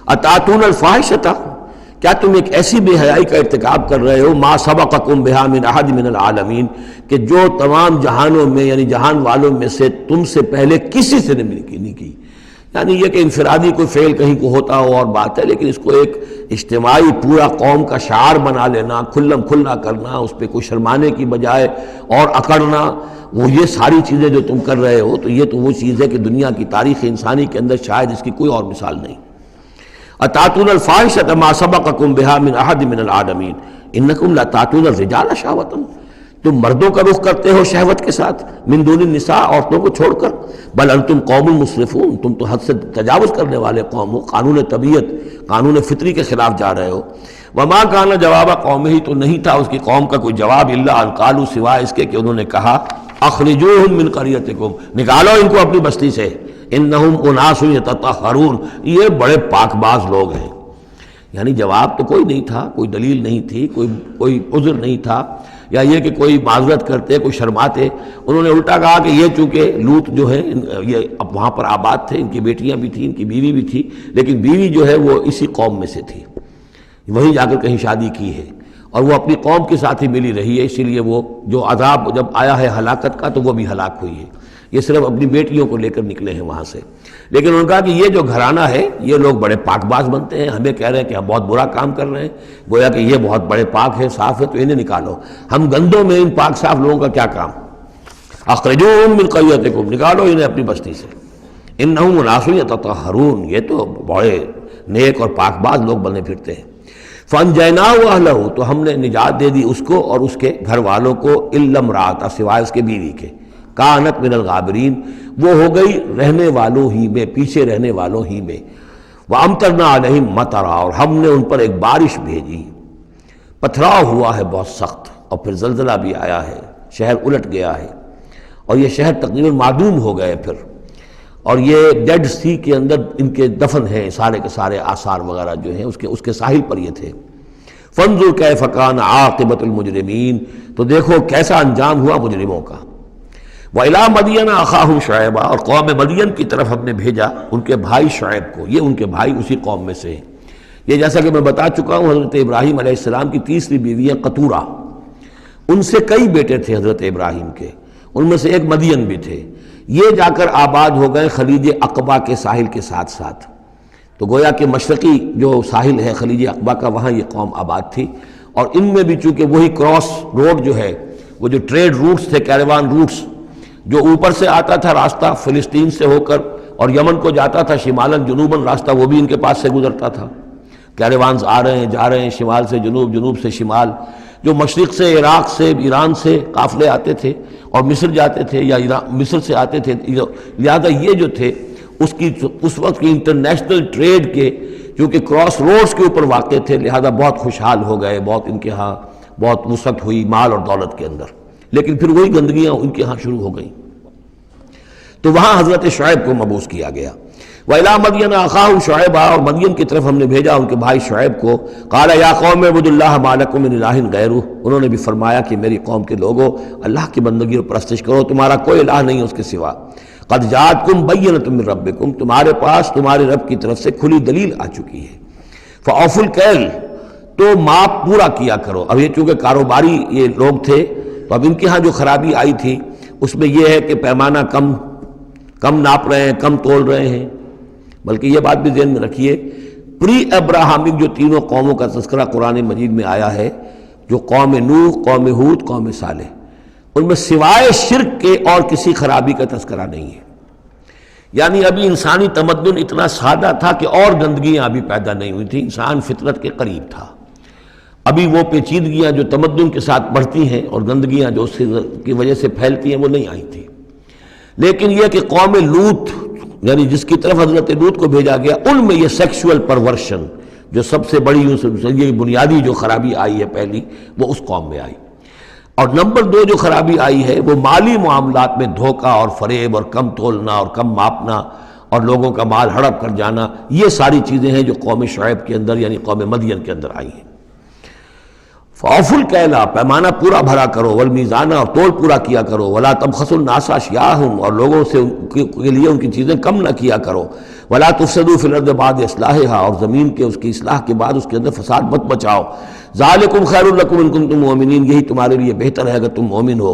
أَتَأْتُونَ الْفَاحِشَةَ، کیا تم ایک ایسی بے حیائی کا ارتکاب کر رہے ہو، مَا سَبَقَكُم بِهَا مِنْ أَحَدٍ مِنَ الْعَالَمِينَ، کہ جو تمام جہانوں میں یعنی جہان والوں میں سے تم سے پہلے کسی سے نہیں کی. یعنی یہ کہ انفرادی کوئی فعل کہیں کو ہوتا ہو اور بات ہے، لیکن اس کو ایک اجتماعی پورا قوم کا شعار بنا لینا، کھلم کھلا کرنا، اس پہ کوئی شرمانے کی بجائے اور اکڑنا، وہ یہ ساری چیزیں جو تم کر رہے ہو تو یہ تو وہ چیز ہے کہ دنیا کی تاریخ انسانی کے اندر شاید اس کی کوئی اور مثال نہیں. أَتَأْتُونَ الْفَاحِشَةَ مَا سَبَقَكُم بِهَا مِنْ أَحَدٍ مِنَ الْعَالَمِينَ إِنَّكُمْ لَتَأْتُونَ الرِّجَالَ شَهْوَةً، تم مردوں کا رخ کرتے ہو شہوت کے ساتھ، من دون النساء، عورتوں کو چھوڑ کر، بل انتم قوم مسرفون، تم تو حد سے تجاوز کرنے والے قوم ہو، قانون طبیعت قانون فطری کے خلاف جا رہے ہو. وما کان جواب قومہ، تو نہیں تھا اس کی قوم کا کوئی جواب، الا ان قالوا، سوائے اس کے کہ انہوں نے کہا اخرجوہم من قریتکم، نکالو ان کو اپنی بستی سے، انہم اناس یتطہرون، یہ بڑے پاک باز لوگ ہیں. یعنی جواب تو کوئی نہیں تھا، کوئی دلیل نہیں تھی، کوئی عذر نہیں تھا، یا یہ کہ کوئی معذرت کرتے، کوئی شرماتے. انہوں نے الٹا کہا کہ یہ چونکہ لوط جو ہے یہ اب وہاں پر آباد تھے، ان کی بیٹیاں بھی تھیں، ان کی بیوی بھی تھی، لیکن بیوی جو ہے وہ اسی قوم میں سے تھی، وہیں جا کر کہیں شادی کی ہے. اور وہ اپنی قوم کے ساتھ ہی ملی رہی ہے، اسی لیے وہ جو عذاب جب آیا ہے ہلاکت کا تو وہ بھی ہلاک ہوئی ہے۔ یہ صرف اپنی بیٹیوں کو لے کر نکلے ہیں وہاں سے، لیکن انہوں نے کہا کہ یہ جو گھرانہ ہے یہ لوگ بڑے پاک باز بنتے ہیں، ہمیں کہہ رہے ہیں کہ ہم بہت برا کام کر رہے ہیں، گویا کہ یہ بہت بڑے پاک ہے، صاف ہے، تو انہیں نکالو۔ ہم گندوں میں ان پاک صاف لوگوں کا کیا کام؟ اخرجوہم من قریتکم، نکالو انہیں اپنی بستی سے، انہم اناس یتطہرون، یہ تو بڑے نیک اور پاک باز لوگ بنے پھرتے ہیں۔ فانجیناہ واہلہ، تو ہم نے نجات دے دی اس کو اور اس کے گھر والوں کو، الا امرأتہ، سوائے اس کے بیوی کے، کانت من الغابرین، وہ ہو گئی رہنے والوں ہی میں، پیچھے رہنے والوں ہی میں۔ وامطرنا علیہم مطرا، اور ہم نے ان پر ایک بارش بھیجی، پتھراؤ ہوا ہے بہت سخت، اور پھر زلزلہ بھی آیا ہے، شہر الٹ گیا ہے، اور یہ شہر تقریباً معدوم ہو گئے پھر، اور یہ ڈیڈ سی کے اندر ان کے دفن ہیں، سارے کے سارے آثار وغیرہ جو ہیں اس کے ساحل پر یہ تھے۔ فانظر کیف کان عاقبۃ المجرمین، تو دیکھو کیسا انجام ہوا مجرموں کا۔ وَإِلَىٰ مَدْيَنَ أَخَاهُمْ شُعَيْبًا، اور قوم مدین کی طرف ہم نے بھیجا ان کے بھائی شعیب کو، یہ ان کے بھائی اسی قوم میں سے ہیں۔ یہ جیسا کہ میں بتا چکا ہوں، حضرت ابراہیم علیہ السلام کی تیسری بیوی ہے قطورہ، ان سے کئی بیٹے تھے حضرت ابراہیم کے، ان میں سے ایک مدین بھی تھے۔ یہ جا کر آباد ہو گئے خلیج عقبہ کے ساحل کے ساتھ ساتھ، تو گویا کہ مشرقی جو ساحل ہے خلیج عقبہ کا، وہاں یہ قوم آباد تھی، اور ان میں بھی چونکہ وہی کراس روڈ جو ہے، وہ جو ٹریڈ روٹس تھے، کیروان روٹس، جو اوپر سے آتا تھا راستہ فلسطین سے ہو کر اور یمن کو جاتا تھا شمالاً جنوباً راستہ، وہ بھی ان کے پاس سے گزرتا تھا۔ کیروانز آ رہے ہیں جا رہے ہیں، شمال سے جنوب، جنوب سے شمال، جو مشرق سے عراق سے ایران سے قافلے آتے تھے اور مصر جاتے تھے یا مصر سے آتے تھے، لہذا یہ جو تھے اس وقت کی انٹرنیشنل ٹریڈ کے چونکہ کراس روڈز کے اوپر واقع تھے، لہذا بہت خوشحال ہو گئے، بہت ان کے ہاں بہت وسعت ہوئی مال اور دولت کے اندر، لیکن پھر وہی گندگیاں ان کے ہاں شروع ہو گئیں، تو وہاں حضرت شعیب کو مبعوث کیا گیا۔ وَإِلَىٰ مَدْيَنَ أَخَاهُمْ شُعَيْبًا، اور مدین کی طرف ہم نے بھیجا ان کے بھائی شعیب کو۔ قَالَ يَا قَوْمِ اعْبُدُوا اللَّهَ مَا لَكُم مِّنْ إِلَٰهٍ غَيْرُهُ، انہوں نے بھی فرمایا کہ میری قوم کے لوگو اللہ کی بندگی اور پرستش کرو، تمہارا کوئی الہ نہیں ہے اس کے سوا۔ قَدْ جَاءَتْكُم بَيِّنَةٌ مِّن رَّبِّكُم، تمہارے پاس تمہارے رب کی طرف سے کھلی دلیل آ چکی ہے۔ فَأَوْفُوا الْكَيْلَ، تو ماپ پورا کیا کرو۔ اب یہ چونکہ کاروباری یہ لوگ تھے تو اب ان کے ہاں جو خرابی آئی تھی اس میں یہ ہے کہ پیمانہ کم ناپ رہے ہیں، کم تول رہے ہیں، بلکہ یہ بات بھی ذہن میں رکھیے، پری ابراہمک جو تینوں قوموں کا تذکرہ قرآن مجید میں آیا ہے، جو قوم نوح، قوم ہود، قوم صالح، ان میں سوائے شرک کے اور کسی خرابی کا تذکرہ نہیں ہے۔ یعنی ابھی انسانی تمدن اتنا سادہ تھا کہ اور گندگیاں ابھی پیدا نہیں ہوئی تھیں، انسان فطرت کے قریب تھا، ابھی وہ پیچیدگیاں جو تمدن کے ساتھ بڑھتی ہیں اور گندگیاں جو اس کی وجہ سے پھیلتی ہیں وہ نہیں آئی تھی۔ لیکن یہ کہ قوم لوط، یعنی جس کی طرف حضرت لوط کو بھیجا گیا، ان میں یہ سیکشول پرورشن جو سب سے بڑی یہ بنیادی جو خرابی آئی ہے پہلی، وہ اس قوم میں آئی۔ اور نمبر 2 جو خرابی آئی ہے وہ مالی معاملات میں دھوکہ اور فریب اور کم تولنا اور کم ماپنا اور لوگوں کا مال ہڑپ کر جانا، یہ ساری چیزیں ہیں جو قوم شعیب کے اندر یعنی قوم مدین کے اندر آئی ہیں۔ فَأَوْفُوا الْكَيْلَ، پیمانہ پورا بھرا کرو، وَالْمِيزَانَ، اور تول پورا کیا کرو، وَلَا تَبْخَسُوا النَّاسَ أَشْيَاءَهُمْ، اور لوگوں سے کے لیے ان کی چیزیں کم نہ کیا کرو، وَلَا تُفْسِدُوا فِي الْأَرْضِ بَعْدَ إِصْلَاحِهَا، اور زمین کے اس کی اصلاح کے بعد اس کے اندر فساد مت بچاؤ، ذَلِكُمْ خَيْرٌ لَكُمْ إِن كُنتُم مُؤْمِنِينَ، یہی تمہارے لیے بہتر ہے اگر تم مومن ہو۔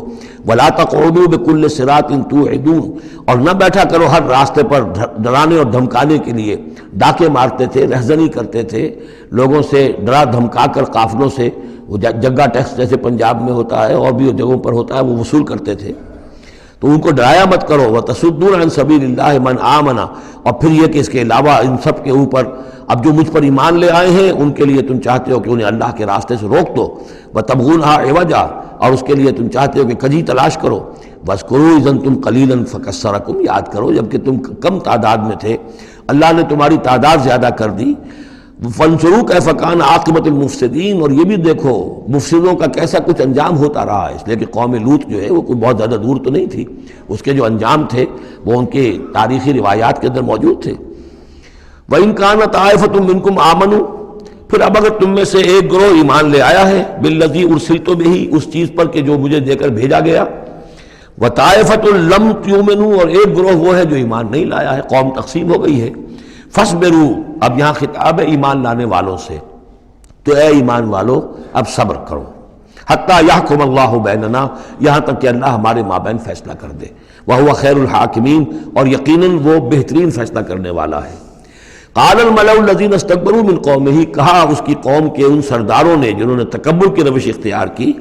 وَلَا تَقْعُدُوا بِكُلِّ صِرَاطٍ تُوعِدُونَ، اور نہ بیٹھا کرو ہر راستے پر ڈرانے اور دھمکانے کے لیے، ڈاکے مارتے تھے، رہزنی کرتے تھے لوگوں سے، ڈرا دھمکا کر قافلوں سے، وہ جگہ ٹیکس جیسے پنجاب میں ہوتا ہے اور بھی جگہوں پر ہوتا ہے وہ وصول کرتے تھے، تو ان کو ڈرایا مت کرو۔ وَتَصُدُّونَ عَن سَبِيلِ اللَّهِ مَنْ آمَنَ، اور پھر یہ کہ اس کے علاوہ ان سب کے اوپر اب جو مجھ پر ایمان لے آئے ہیں ان کے لیے تم چاہتے ہو کہ انہیں اللہ کے راستے سے روک دو، وَتَبْغُونَهَا عِوَجًا، اور اس کے لیے تم چاہتے ہو کہ کجی تلاش کرو، وَاذْكُرُوا إِذْ أَنْتُمْ قَلِيلًا فَكَثَّرَكُمْ، یاد کرو جبکہ تم کم تعداد میں تھے اللہ نے تمہاری تعداد زیادہ کر دی۔ فَانظُرُوا كَيْفَ كَانَ عَاقِبَةُ الْمُفْسِدِينَ، اور یہ بھی دیکھو مفسدوں کا کیسا کچھ انجام ہوتا رہا ہے، اس لیے کہ قوم لوط جو ہے وہ کوئی بہت زیادہ دور تو نہیں تھی، اس کے جو انجام تھے وہ ان کے تاریخی روایات کے اندر موجود تھے۔ وَإِنْ كَانَ طَائِفَةٌ مِّنْكُمْ آمَنُوا، پھر اب اگر تم میں سے ایک گروہ ایمان لے آیا ہے، بِالَّذِي أُرْسِلْتُ بِهِ، اس چیز پر کہ جو مجھے دے کر بھیجا گیا، وَطَائِفَةٌ لَمْ تُؤْمِنُوا، اور ایک گروہ وہ ہے جو ایمان نہیں لایا ہے، قوم تقسیم ہو گئی ہے۔ فَاصْبِرُوا، اب یہاں خطاب ہے ایمان لانے والوں سے، تو اے ایمان والو اب صبر کرو، حتیٰ یحکم اللہ بیننا، یہاں تک کہ اللہ ہمارے مابین فیصلہ کر دے، وہو خیر الحاکمین، اور یقیناً وہ بہترین فیصلہ کرنے والا ہے۔ قال الملأ الذین استکبروا من قومہ، کہا اس کی قوم کے ان سرداروں نے جنہوں نے تکبر کی روش اختیار کی،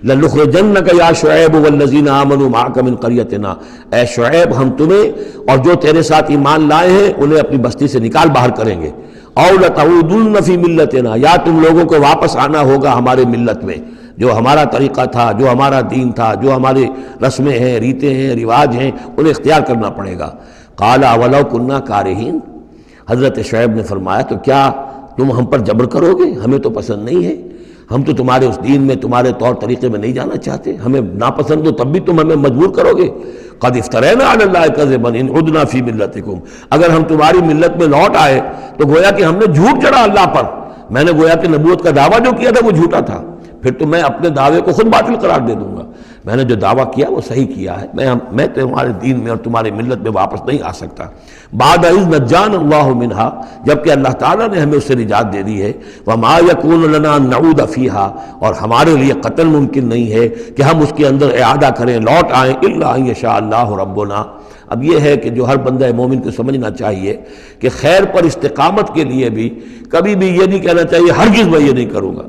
لَنُخْرِجَنَّكَ يَا شُعَيْبُ وَالَّذِينَ آمَنُوا مَعَكَ مِنْ قَرْيَتِنَا، اے شعیب ہم تمہیں اور جو تیرے ساتھ ایمان لائے ہیں انہیں اپنی بستی سے نکال باہر کریں گے، اَوْ لَتَعُودُنَّ فِي مِلَّتِنَا، یا تم لوگوں کو واپس آنا ہوگا ہمارے ملت میں، جو ہمارا طریقہ تھا، جو ہمارا دین تھا، جو ہمارے رسمیں ہیں، ریتیں ہیں، رواج ہیں، انہیں اختیار کرنا پڑے گا۔ قَالَ أَوَلَوْ كُنَّا كَارِهِينَ، حضرت شعیب نے فرمایا تو کیا تم ہم پر جبر کرو گے؟ ہمیں تو پسند نہیں ہے، ہم تو تمہارے اس دین میں، تمہارے طور طریقے میں نہیں جانا چاہتے، ہمیں ناپسند ہو تب بھی تم ہمیں مجبور کرو گے۔ قد افترینا علی اللہ کذبا ان عدنا فی ملتکم، اگر ہم تمہاری ملت میں لوٹ آئے تو گویا کہ ہم نے جھوٹ چڑھا اللہ پر، میں نے گویا کہ نبوت کا دعویٰ جو کیا تھا وہ جھوٹا تھا، پھر تو میں اپنے دعوے کو خود باطل قرار دے دوں گا، میں نے جو دعویٰ کیا وہ صحیح کیا ہے، میں تمہارے دین میں اور تمہاری ملت میں واپس نہیں آ سکتا۔ بعد اذ نجانا اللہ منہا، جبکہ اللہ تعالیٰ نے ہمیں اس سے نجات دے دی ہے، وما یکون لنا ان نعود فیہا، اور ہمارے لیے قتل ممکن نہیں ہے کہ ہم اس کے اندر اعادہ کریں، لوٹ آئیں، الا ان یشاء اللہ ربنا۔ اب یہ ہے کہ جو ہر بندہ مومن کو سمجھنا چاہیے کہ خیر پر استقامت کے لیے بھی کبھی بھی یہ نہیں کہنا چاہیے ہرگز میں یہ نہیں کروں گا،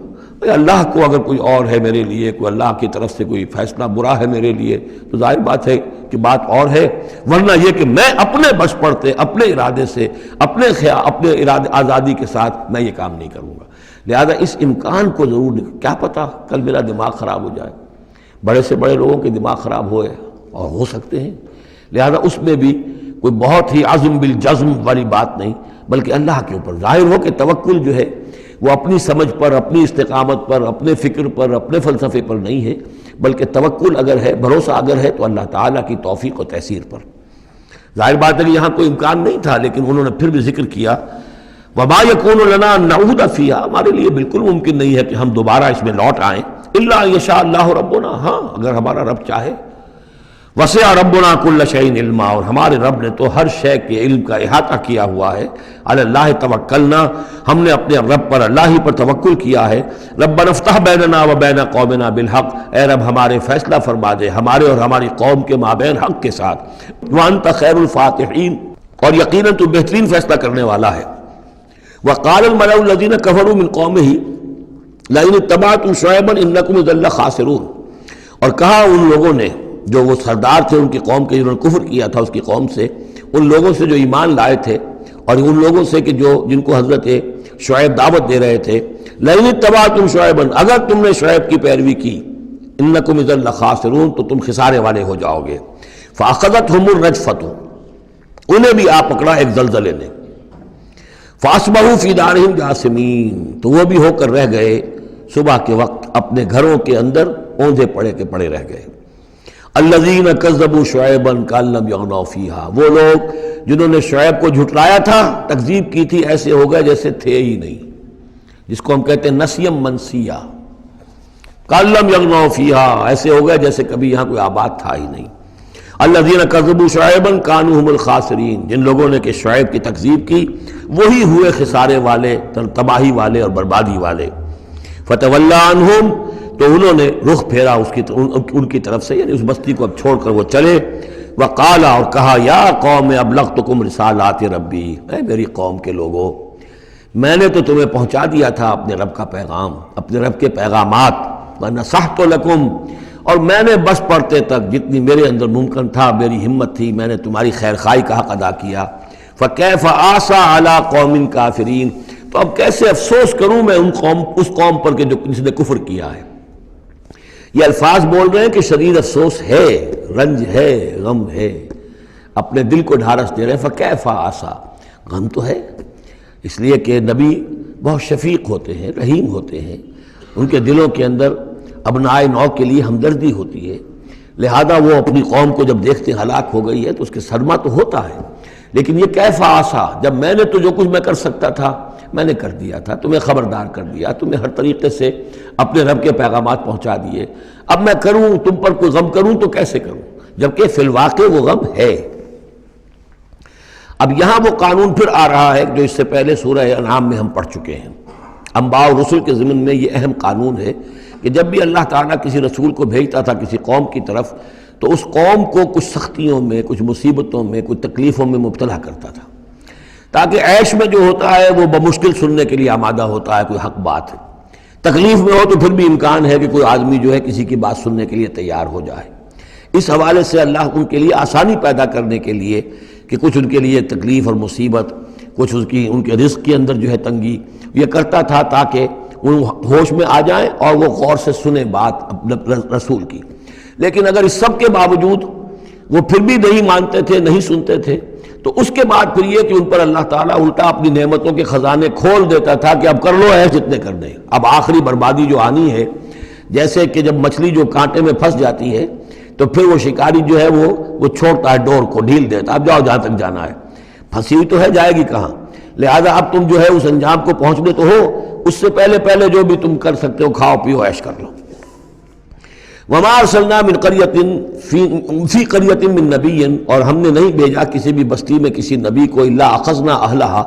اللہ کو اگر کوئی اور ہے میرے لیے، کوئی اللہ کی طرف سے کوئی فیصلہ برا ہے میرے لیے تو ظاہر بات ہے کہ بات اور ہے، ورنہ یہ کہ میں اپنے بس پڑتے، اپنے ارادے سے، اپنے ارادے آزادی کے ساتھ میں یہ کام نہیں کروں گا۔ لہذا اس امکان کو ضرور، کیا پتہ کل میرا دماغ خراب ہو جائے، بڑے سے بڑے لوگوں کے دماغ خراب ہوئے اور ہو سکتے ہیں، لہذا اس میں بھی کوئی بہت ہی عزم بالجزم والی بات نہیں، بلکہ اللہ کے اوپر ظاہر ہو کہ توکل جو ہے وہ اپنی سمجھ پر، اپنی استقامت پر، اپنے فکر پر، اپنے فلسفے پر نہیں ہے، بلکہ توکل اگر ہے، بھروسہ اگر ہے تو اللہ تعالیٰ کی توفیق و تیسیر پر۔ ظاہر بات ہے کہ یہاں کوئی امکان نہیں تھا، لیکن انہوں نے پھر بھی ذکر کیا وما یکون لنا ان نعود فیہا، ہمارے لیے بالکل ممکن نہیں ہے کہ ہم دوبارہ اس میں لوٹ آئیں، الا ان یشاء اللہ ربنا، ہاں اگر ہمارا رب چاہے۔ وسع ربنا کل شیء علما، اور ہمارے رب نے تو ہر شے کے علم کا احاطہ کیا ہوا ہے۔ علی اللہ توکلنا، ہم نے اپنے رب پر، اللہ ہی پر توکل کیا ہے۔ ربنا افتح بیننا و بین قومنا بالحق، اے رب ہمارے فیصلہ فرما دے ہمارے اور ہماری قوم کے مابین حق کے ساتھ۔ وانت خیر الفاتحین، اور یقیناً تو بہترین فیصلہ کرنے والا ہے۔ وقال الملأ الذین کفروا من قومہ لئن اتبعتم شعیبا انکم اذا لخاسرون، اور کہا ان لوگوں نے جو وہ سردار تھے ان کی قوم کے، جنہوں نے کفر کیا تھا اس کی قوم سے، ان لوگوں سے جو ایمان لائے تھے اور ان لوگوں سے کہ جن کو حضرت شعیب دعوت دے رہے تھے، لئن اتبعتم شعیبا، اگر تم نے شعیب کی پیروی کی، انکم اذا لخاسرون، تو تم خسارے والے ہو جاؤ گے۔ فاخذتهم الرجفۃ، انہیں بھی آ پکڑا ایک زلزلے نے، فاصبحوا فی دارہم جاثمین، تو وہ بھی ہو کر رہ گئے صبح کے وقت اپنے گھروں کے اندر اوندھے پڑے کے پڑے رہ گئے۔ الذین کذبوا شعیبا کأن لم یغنوا فیہا، وہ لوگ جنہوں نے شعیب کو جھٹلایا تھا، تکذیب کی تھی، ایسے ہو گئے جیسے تھے ہی نہیں، جس کو ہم کہتے ہیں نسیم منسیہ، کأن لم یغنوا فیہا، ایسے ہو گئے جیسے کبھی یہاں کوئی آباد تھا ہی نہیں۔ الذین کذبوا شعیبا کانوا هم الخاسرین، جن لوگوں نے کہ شعیب کی تکذیب کی وہی ہوئے خسارے والے، تباہی والے اور بربادی والے۔ فتولی عنہم، تو انہوں نے رخ پھیرا ان کی طرف سے، یعنی اس بستی کو اب چھوڑ کر وہ چلے۔ وقال، اور کہا، یا قوم ابلغتکم رسالات ربی، اے میری قوم کے لوگوں، میں نے تو تمہیں پہنچا دیا تھا اپنے رب کا پیغام، اپنے رب کے پیغامات، ونصحت لکم، اور میں نے بس پڑھتے تک جتنی میرے اندر ممکن تھا، میری ہمت تھی، میں نے تمہاری خیر خواہی کا حق ادا کیا۔ فکیف آسیٰ علی قوم کافرین، تو اب کیسے افسوس کروں میں اس قوم پر کہ جس نے کفر کیا ہے۔ یہ الفاظ بول رہے ہیں کہ شدید افسوس ہے، رنج ہے، غم ہے، اپنے دل کو ڈھارس دے رہے ہیں۔ فکیف آسیٰ، غم تو ہے، اس لیے کہ نبی بہت شفیق ہوتے ہیں، رحیم ہوتے ہیں، ان کے دلوں کے اندر ابنائے نو کے لیے ہمدردی ہوتی ہے، لہذا وہ اپنی قوم کو جب دیکھتے ہلاک ہو گئی ہے تو اس کے صدمہ تو ہوتا ہے، لیکن یہ کیف آسیٰ، جب میں نے تو جو کچھ میں کر سکتا تھا میں نے کر دیا تھا، تمہیں خبردار کر دیا، تمہیں ہر طریقے سے اپنے رب کے پیغامات پہنچا دیے، اب میں کروں تم پر کوئی غم کروں تو کیسے کروں، جبکہ فی الواقع وہ غم ہے۔ اب یہاں وہ قانون پھر آ رہا ہے جو اس سے پہلے سورہ انعام میں ہم پڑھ چکے ہیں۔ انبیاء اور رسل کے ضمن میں یہ اہم قانون ہے کہ جب بھی اللہ تعالیٰ کسی رسول کو بھیجتا تھا کسی قوم کی طرف تو اس قوم کو کچھ سختیوں میں، کچھ مصیبتوں میں، کچھ تکلیفوں میں مبتلا کرتا تھا، تاکہ عیش میں جو ہوتا ہے وہ بمشکل سننے کے لیے آمادہ ہوتا ہے کوئی حق بات ہے، تکلیف میں ہو تو پھر بھی امکان ہے کہ کوئی آدمی جو ہے کسی کی بات سننے کے لیے تیار ہو جائے۔ اس حوالے سے اللہ ان کے لیے آسانی پیدا کرنے کے لیے کہ کچھ ان کے لیے تکلیف اور مصیبت، کچھ ان کے رزق کے اندر جو ہے تنگی، یہ کرتا تھا تاکہ وہ ہوش میں آ جائیں اور وہ غور سے سنیں بات رسول کی۔ لیکن اگر اس سب کے باوجود وہ پھر بھی نہیں مانتے تھے، نہیں سنتے تھے، تو اس کے بعد پھر یہ کہ ان پر اللہ تعالیٰ الٹا اپنی نعمتوں کے خزانے کھول دیتا تھا کہ اب کر لو ہے جتنے کرنے، اب آخری بربادی جو آنی ہے، جیسے کہ جب مچھلی جو کانٹے میں پھنس جاتی ہے تو پھر وہ شکاری جو ہے وہ چھوڑتا ہے ڈور کو، ڈھیل دیتا ہے، اب جاؤ جہاں تک جانا ہے، پھنسی ہوئی تو ہے، جائے گی کہاں، لہذا اب تم جو ہے اس انجام کو پہنچنے تو ہو، اس سے پہلے جو بھی تم کر سکتے ہو کھاؤ پیو عیش کر لو۔ وما ارسلنا من قریۃ فی قریۃ من نبی، اور ہم نے نہیں بھیجا کسی بھی بستی میں کسی نبی کو الا اخذنا اہلہا،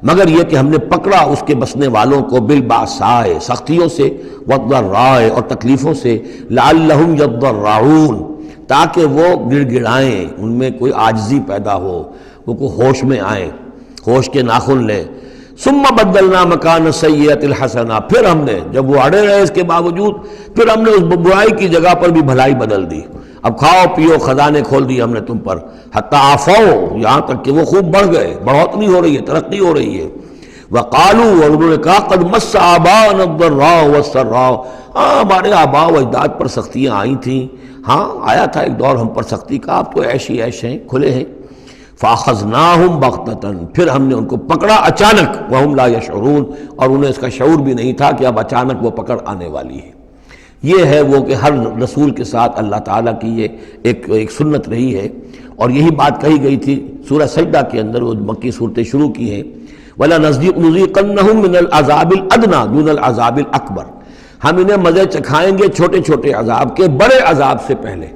مگر یہ کہ ہم نے پکڑا اس کے بسنے والوں کو بالباساء، سختیوں سے، والضراء، اور تکلیفوں سے، لعلہم یضرعون، تاکہ وہ گڑ گڑائیں، ان میں کوئی عاجزی پیدا ہو، وہ کوئی ہوش میں آئیں، ہوش کے ناخن لیں۔ ثم بدلنا مکان السیئۃ الحسنہ، پھر ہم نے جب وہ اڑے رہے اس کے باوجود، پھر ہم نے اس برائی کی جگہ پر بھی بھلائی بدل دی، اب کھاؤ پیو خزانے کھول دیے ہم نے تم پر، حتی عفوا، یہاں تک کہ وہ خوب بڑھ گئے، بڑھوتری ہو رہی ہے، ترقی ہو رہی ہے۔ وقالوا، اور انہوں نے کہا قد مس آباءنا الضراء والسراء، ہاں ہمارے آباء و اجداد پر سختیاں آئی تھیں، ہاں آیا تھا ایک دور ہم پر سختی کا، اب تو عیش ہی عیش ہیں، کھلے ہیں۔ فاخذناہم بغتۃ، پھر ہم نے ان کو پکڑا اچانک، وہم لا یشعرون، اور انہیں اس کا شعور بھی نہیں تھا کہ اب اچانک وہ پکڑ آنے والی ہے۔ یہ ہے وہ کہ ہر رسول کے ساتھ اللہ تعالیٰ کی یہ ایک سنت رہی ہے، اور یہی بات کہی گئی تھی سورہ سجدہ کے اندر، وہ مکی صورتیں شروع کی ہیں، وَلَنُذِيقَنَّهُم مِّنَ الْعَذَابِ الْأَدْنَىٰ دُونَ الْعَذَابِ الْأَكْبَرِ، ہم انہیں مزے چکھائیں گے چھوٹے چھوٹے عذاب کے، بڑے عذاب سے پہلے۔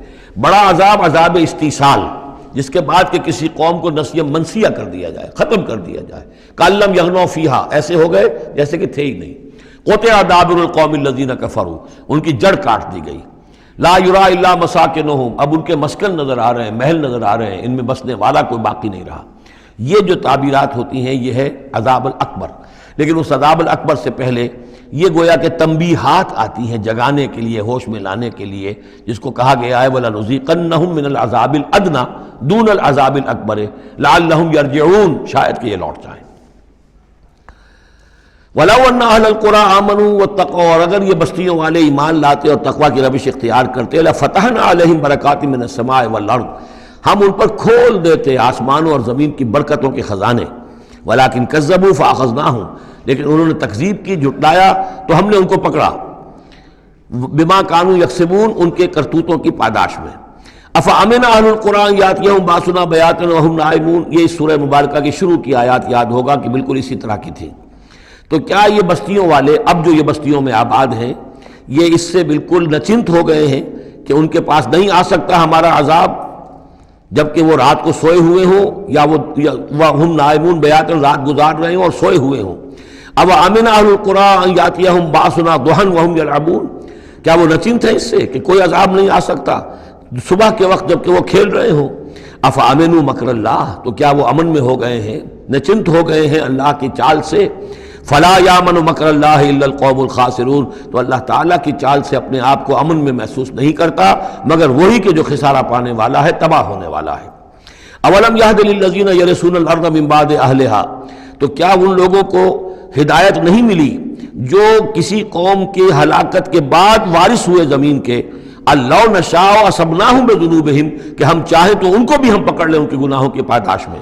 بڑا عذاب عذاب استیصال، جس کے بعد کہ کسی قوم کو نسیہ منسیہ کر دیا جائے، ختم کر دیا جائے، کَأَن لَّمْ يَغْنَوْا فِيهَا، ایسے ہو گئے جیسے کہ تھے ہی نہیں۔ قُطِعَ دَابِرُ الْقَوْمِ الَّذِينَ كَفَرُوا، ان کی جڑ کاٹ دی گئی۔ لَا يُرَىٰ إِلَّا مَسَاكِنُهُمْ، اب ان کے مسکن نظر آ رہے ہیں، محل نظر آ رہے ہیں، ان میں بسنے والا کوئی باقی نہیں رہا۔ یہ جو تعبیرات ہوتی ہیں یہ ہے عذاب الاکبر، لیکن اس عذاب الاکبر سے پہلے یہ گویا کہ تنبیہات آتی ہیں جگانے کے لیے، ہوش میں لانے کے لیے، جس کو کہا گیا ہے وَلَنُذِيقَنَّهُم مِّنَ الْعَذَابِ الْأَدْنَىٰ دُونَ الْعَذَابِ الْأَكْبَرِ لَعَلَّهُمْ يَرْجِعُونَ، شاید کہ یہ لوٹ جائیں۔ وَلَوْ أَنَّ أَهْلَ الْقُرَىٰ آمَنُوا وَاتَّقَوْا، اور اگر یہ بستیوں والے ایمان لاتے اور تقویٰ کی روش اختیار کرتے، لَفَتَحْنَا عَلَيْهِمْ بَرَكَاتٍ مِّنَ السَّمَاءِ وَالْأَرْضِ، ہم ان پر کھول دیتے آسمانوں اور زمین کی برکتوں کے خزانے۔ وَلَٰكِن كَذَّبُوا فَأَخَذْنَاهُمْ، لیکن انہوں نے تکذیب کی، جھٹلایا، تو ہم نے ان کو پکڑا، بِمَا كَانُوا يَكْسِبُونَ، ان کے کرتوتوں کی پاداش میں۔ أَفَأَمِنَ أَهْلُ الْقُرْآنِ أَن يَأْتِيَهُم بَأْسُنَا بَيَاتًا وَهُمْ نَائِمُونَ، یہ اس سورہ مبارکہ کی شروع کی آیات یاد ہوگا کہ بالکل اسی طرح کی تھی۔ تو کیا یہ بستیوں والے اب جو یہ بستیوں میں آباد ہیں یہ اس سے بالکل نچنت ہو گئے ہیں کہ ان کے پاس نہیں آ سکتا ہمارا عذاب، جبکہ وہ رات کو سوئے ہوئے ہوں، یا وہ ہم نائمون بیاتن، رات گزار رہے ہوں اور سوئے ہوئے ہوں۔ اب امن اہل القریٰ ان یاتیہم باسنا ضحی وہم یلعبون، کیا وہ نچنت ہے اس سے کہ کوئی عذاب نہیں آ سکتا صبح کے وقت جبکہ وہ کھیل رہے ہوں؟ افامنوا مکر اللہ، تو کیا وہ امن میں ہو گئے ہیں، نچنت ہو گئے ہیں اللہ کی چال سے؟ فلا یامن مکر اللہ الا القوم الخاسرون، تو اللہ تعالیٰ کی چال سے اپنے آپ کو امن میں محسوس نہیں کرتا مگر وہی کہ جو خسارہ پانے والا ہے، تباہ ہونے والا ہے۔ اولم یہد للذین یرثون الارض من بعد اہلها، تو کیا ان لوگوں کو ہدایت نہیں ملی جو کسی قوم کے ہلاکت کے بعد وارث ہوئے زمین کے؟ اللہ نشاء اصبناہم بذنوبہم، کہ ہم چاہیں تو ان کو بھی ہم پکڑ لیں ان کے گناہوں کی پاداش میں۔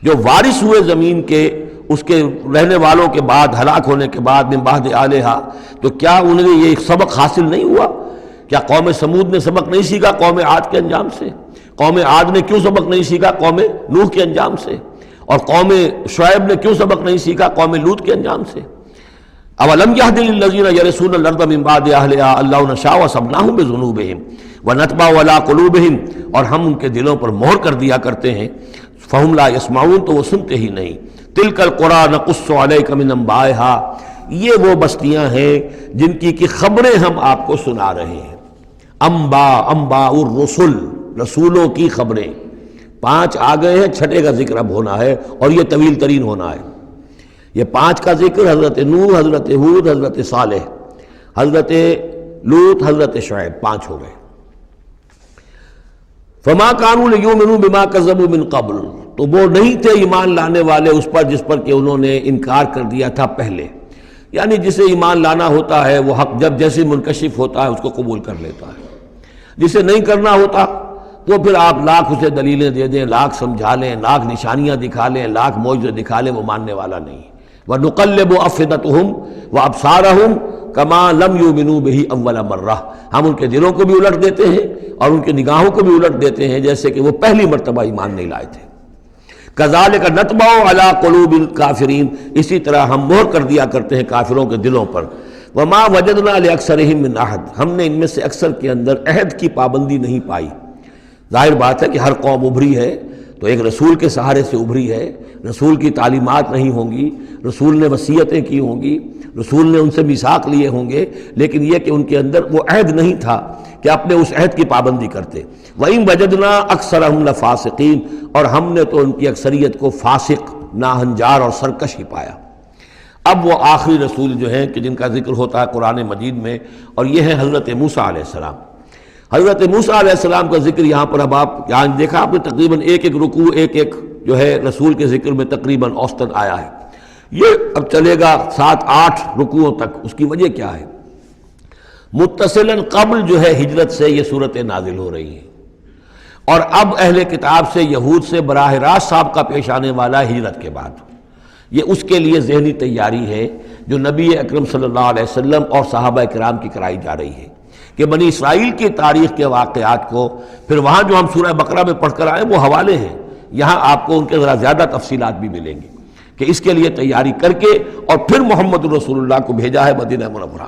جو وارث ہوئے زمین کے، اس کے رہنے والوں کے بعد، ہلاک ہونے کے بعد، من بعد اہلہا، تو کیا انہیں یہ ایک سبق حاصل نہیں ہوا؟ کیا قوم سمود نے سبق نہیں سیکھا قوم عاد کے انجام سے؟ قوم عاد نے کیوں سبق نہیں سیکھا قوم نوح کے انجام سے؟ اور قوم شعیب نے کیوں سبق نہیں سیکھا قوم لوط کے انجام سے؟ اولم یہد للذین یرثون الارض من بعد اہلہا ان لو نشاء اصبناہم بذنوبہم ونطبع علی قلوبہم، اور ہم ان کے دلوں پر مہر کر دیا کرتے ہیں، فہم لا یسمعون، تو وہ سنتے ہی نہیں۔ تلک القریٰ نقص علیک من انبائہا، یہ وہ بستیاں ہیں جن کی خبریں ہم آپ کو سنا رہے ہیں۔ انباء الرسل، رسولوں کی خبریں 5 آ گئے ہیں، چھٹے کا ذکر اب ہونا ہے اور یہ طویل ترین ہونا ہے۔ یہ 5 کا ذکر حضرت نوح، حضرت ہود، حضرت صالح، حضرت لوط، حضرت شعیب، 5 ہو گئے۔ فما كانوا ليؤمنوا بما كذبوا من قبل، تو وہ نہیں تھے ایمان لانے والے اس پر جس پر کہ انہوں نے انکار کر دیا تھا پہلے، یعنی جسے ایمان لانا ہوتا ہے وہ حق جب جیسے منکشف ہوتا ہے اس کو قبول کر لیتا ہے، جسے نہیں کرنا ہوتا تو پھر آپ لاکھ اسے دلیلیں دے دیں، لاکھ سمجھا لیں، لاکھ نشانیاں دکھا لیں، لاکھ معجزے دکھا لیں، وہ ماننے والا نہیں۔ وَنُقَلِّبُ أَفْئِدَتَهُمْ وَأَبْصَارَهُمْ كَمَا لَمْ يُؤْمِنُوا بِهِ أَوَّلَ مَرَّةٍ، ہم ان کے دلوں کو بھی الٹ دیتے ہیں اور ان کی نگاہوں کو بھی الٹ دیتے ہیں جیسے کہ وہ پہلی مرتبہ ایمان نہیں لائے تھے۔ كَذَلِكَ نَطْبَعُ عَلَى قُلُوبِ الْكَافِرِينَ، اسی طرح ہم مہر کر دیا کرتے ہیں کافروں کے دلوں پر۔ وَمَا وَجَدْنَا لِأَكْثَرِهِم مِّنْ أَحَدٍ، ہم نے ان میں سے اکثر کے اندر عہد کی پابندی نہیں پائی۔ ظاہر بات ہے کہ ہر قوم ابھری ہے تو ایک رسول کے سہارے سے ابھری ہے، رسول کی تعلیمات نہیں ہوں گی، رسول نے وصیتیں کی ہوں گی، رسول نے ان سے میثاق لیے ہوں گے، لیکن یہ کہ ان کے اندر وہ عہد نہیں تھا کہ اپنے اس عہد کی پابندی کرتے۔ وَإِن وَجَدْنَا أَكْثَرَهُمْ لَفَاسِقِينَ، اور ہم نے تو ان کی اکثریت کو فاسق، ناہنجار اور سرکش ہی پایا۔ اب وہ آخری رسول جو ہیں کہ جن کا ذکر ہوتا ہے قرآن مجید میں، اور یہ ہے حضرت موسیٰ علیہ السلام۔ حضرت موسیٰ علیہ السلام کا ذکر یہاں پر اب آپ یہاں دیکھا آپ نے تقریباً ایک رکوع ایک جو ہے رسول کے ذکر میں تقریباً اوسطاً آیا ہے۔ یہ اب چلے گا 7-8 رکوعوں تک۔ اس کی وجہ کیا ہے؟ متصلاً قبل جو ہے ہجرت سے یہ صورتیں نازل ہو رہی ہیں، اور اب اہل کتاب سے، یہود سے براہ راست سابقہ پیش آنے والا ہجرت کے بعد۔ یہ اس کے لیے ذہنی تیاری ہے جو نبی اکرم صلی اللہ علیہ وسلم اور صحابہ کرام کی کرائی جا رہی ہے کہ بنی اسرائیل کی تاریخ کے واقعات کو پھر وہاں جو ہم سورہ بقرہ میں پڑھ کر آئے وہ حوالے ہیں، یہاں آپ کو ان کے ذرا زیادہ تفصیلات بھی ملیں گی کہ اس کے لیے تیاری کر کے اور پھر محمد رسول اللہ کو بھیجا ہے مدینہ منورہ۔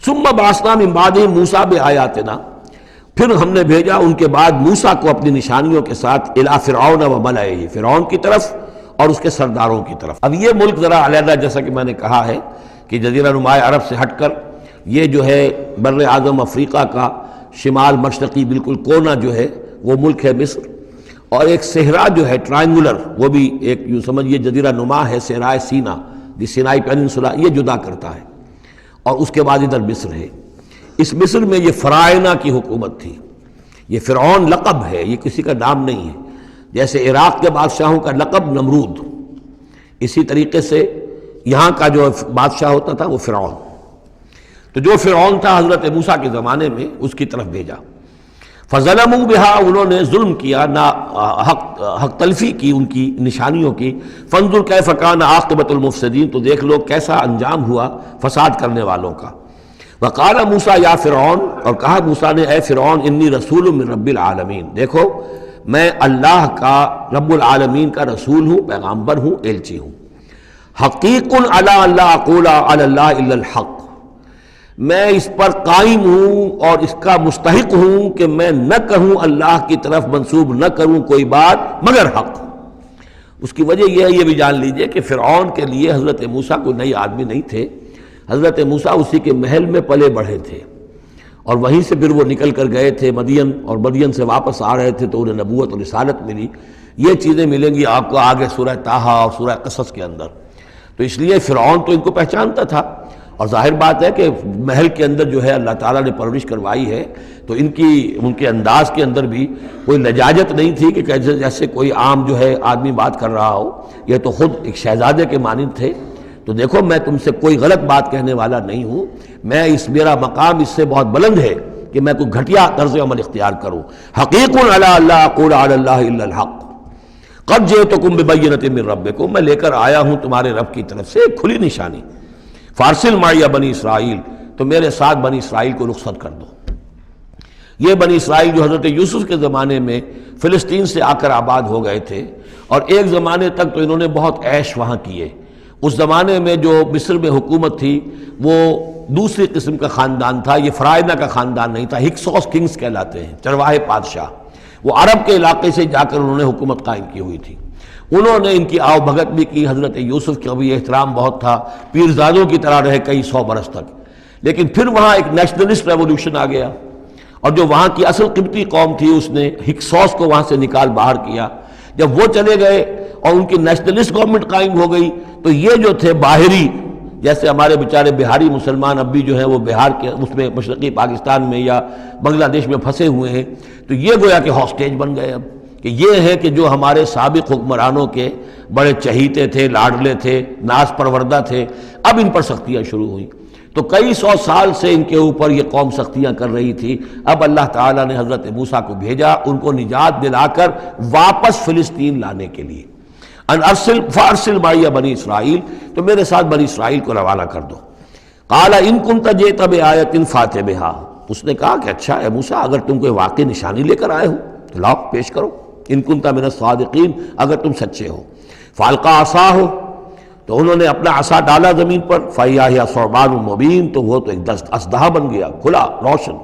ثم بعثنا من بعدہ موسیٰ بآیاتنا، پھر ہم نے بھیجا ان کے بعد موسیٰ کو اپنی نشانیوں کے ساتھ الی فرعون وملئہ، فرعون کی طرف اور اس کے سرداروں کی طرف۔ اب یہ ملک ذرا علیحدہ، جیسا کہ میں نے کہا ہے کہ جزیرہ نماء عرب سے ہٹ کر یہ جو ہے بر اعظم افریقہ کا شمال مشرقی بالکل کونا جو ہے وہ ملک ہے مصر، اور ایک صحرا جو ہے ٹرائنگولر، وہ بھی ایک یوں سمجھیے جزیرہ نما ہے، صحرائے سینا، دی سینائی پیننسولا، یہ جدا کرتا ہے، اور اس کے بعد ادھر مصر ہے۔ اس مصر میں یہ فرائنہ کی حکومت تھی۔ یہ فرعون لقب ہے، یہ کسی کا نام نہیں ہے، جیسے عراق کے بادشاہوں کا لقب نمرود، اسی طریقے سے یہاں کا جو بادشاہ ہوتا تھا وہ فرعون۔ تو جو فرعون تھا حضرت موسیٰ کے زمانے میں اس کی طرف بھیجا۔ فظلموا بها، انہوں نے ظلم کیا، حق تلفی کی ان کی نشانیوں کی۔ فانظر کیف کان عاقبۃ المفسدین، تو دیکھ لو کیسا انجام ہوا فساد کرنے والوں کا۔ وقال موسیٰ یا فرعون، اور کہا موسیٰ نے اے فرعون انی رسول من رب العالمین، دیکھو میں اللہ کا رب العالمین کا رسول ہوں، پیغامبر ہوں، ایلچی ہوں۔ حقیق علی اللہ اقول علی اللہ الا الحق، میں اس پر قائم ہوں اور اس کا مستحق ہوں کہ میں نہ کہوں اللہ کی طرف منسوب نہ کروں کوئی بات مگر حق۔ اس کی وجہ یہ ہے، یہ بھی جان لیجئے کہ فرعون کے لیے حضرت موسیٰ کوئی نئی آدمی نہیں تھے، حضرت موسیٰ اسی کے محل میں پلے بڑھے تھے، اور وہیں سے پھر وہ نکل کر گئے تھے مدین، اور مدین سے واپس آ رہے تھے تو انہیں نبوت اور رسالت ملی۔ یہ چیزیں ملیں گی آپ کو آگے سورہ طٰہٰ اور سورہ قصص کے اندر۔ تو اس لیے فرعون تو ان کو پہچانتا تھا، اور ظاہر بات ہے کہ محل کے اندر جو ہے اللہ تعالیٰ نے پرورش کروائی ہے تو ان کے انداز کے اندر بھی کوئی لجاجت نہیں تھی کہ جیسے کوئی عام جو ہے آدمی بات کر رہا ہو، یہ تو خود ایک شہزادے کے مانند تھے۔ تو دیکھو میں تم سے کوئی غلط بات کہنے والا نہیں ہوں، میرا مقام اس سے بہت بلند ہے کہ میں کوئی گھٹیا طرز عمل اختیار کروں۔ حقیق علی اللہ اقول علی اللہ الا الحق قد جئتکم ببینۃ من ربکم، میں لے کر آیا ہوں تمہارے رب کی طرف سے ایک کھلی نشانی۔ فارسل معی بنی اسرائیل، تو میرے ساتھ بنی اسرائیل کو رخصت کر دو۔ یہ بنی اسرائیل جو حضرت یوسف کے زمانے میں فلسطین سے آ کر آباد ہو گئے تھے، اور ایک زمانے تک تو انہوں نے بہت عیش وہاں کیے۔ اس زمانے میں جو مصر میں حکومت تھی وہ دوسری قسم کا خاندان تھا، یہ فرائنہ کا خاندان نہیں تھا، ہکسوس کنگز کہلاتے ہیں، چرواہے بادشاہ۔ وہ عرب کے علاقے سے جا کر انہوں نے حکومت قائم کی ہوئی تھی۔ انہوں نے ان کی آؤ بھگت بھی کی، حضرت یوسف کا بھی احترام بہت تھا، پیرزادوں کی طرح رہے کئی 100 برس تک. لیکن پھر وہاں ایک نیشنلسٹ ریولوشن آ گیا، اور جو وہاں کی اصل قبطی قوم تھی اس نے ہکسوس کو وہاں سے نکال باہر کیا. جب وہ چلے گئے اور ان کی نیشنلسٹ گورنمنٹ قائم ہو گئی تو یہ جو تھے باہری، جیسے ہمارے بیچارے بہاری مسلمان اب بھی جو ہیں وہ بہار کے اس میں مشرقی پاکستان میں یا بنگلہ دیش میں پھنسے ہوئے ہیں، تو یہ گویا کہ ہاسٹیج بن گئے اب، کہ یہ ہے کہ جو ہمارے سابق حکمرانوں کے بڑے چہیتے تھے، لاڈلے تھے، ناز پروردہ تھے، اب ان پر سختیاں شروع ہوئیں. تو کئی 100 سال سے ان کے اوپر یہ قوم سختیاں کر رہی تھی. اب اللہ تعالیٰ نے حضرت موسیٰ کو بھیجا ان کو نجات دلا کر واپس فلسطین لانے کے لیے. ان ارسل فارسل معی بنی اسرائیل، تو میرے ساتھ بنی اسرائیل کو روانہ کر دو. قال ان کنت جئت بآیۃ فأت بہا، اس نے کہا کہ اچھا اے موسیٰ اگر تم کوئی واقعی نشانی لے کر آئے ہو تو لاؤ پیش کرو، ان کنت من الصادقین، اگر تم سچے ہو. فالقى عصاہ، تو انہوں نے اپنا عصا ڈالا زمین پر، فإذا ہی ثعبان مبین، تو وہ تو ایک اسدحہ بن گیا کھلا روشن.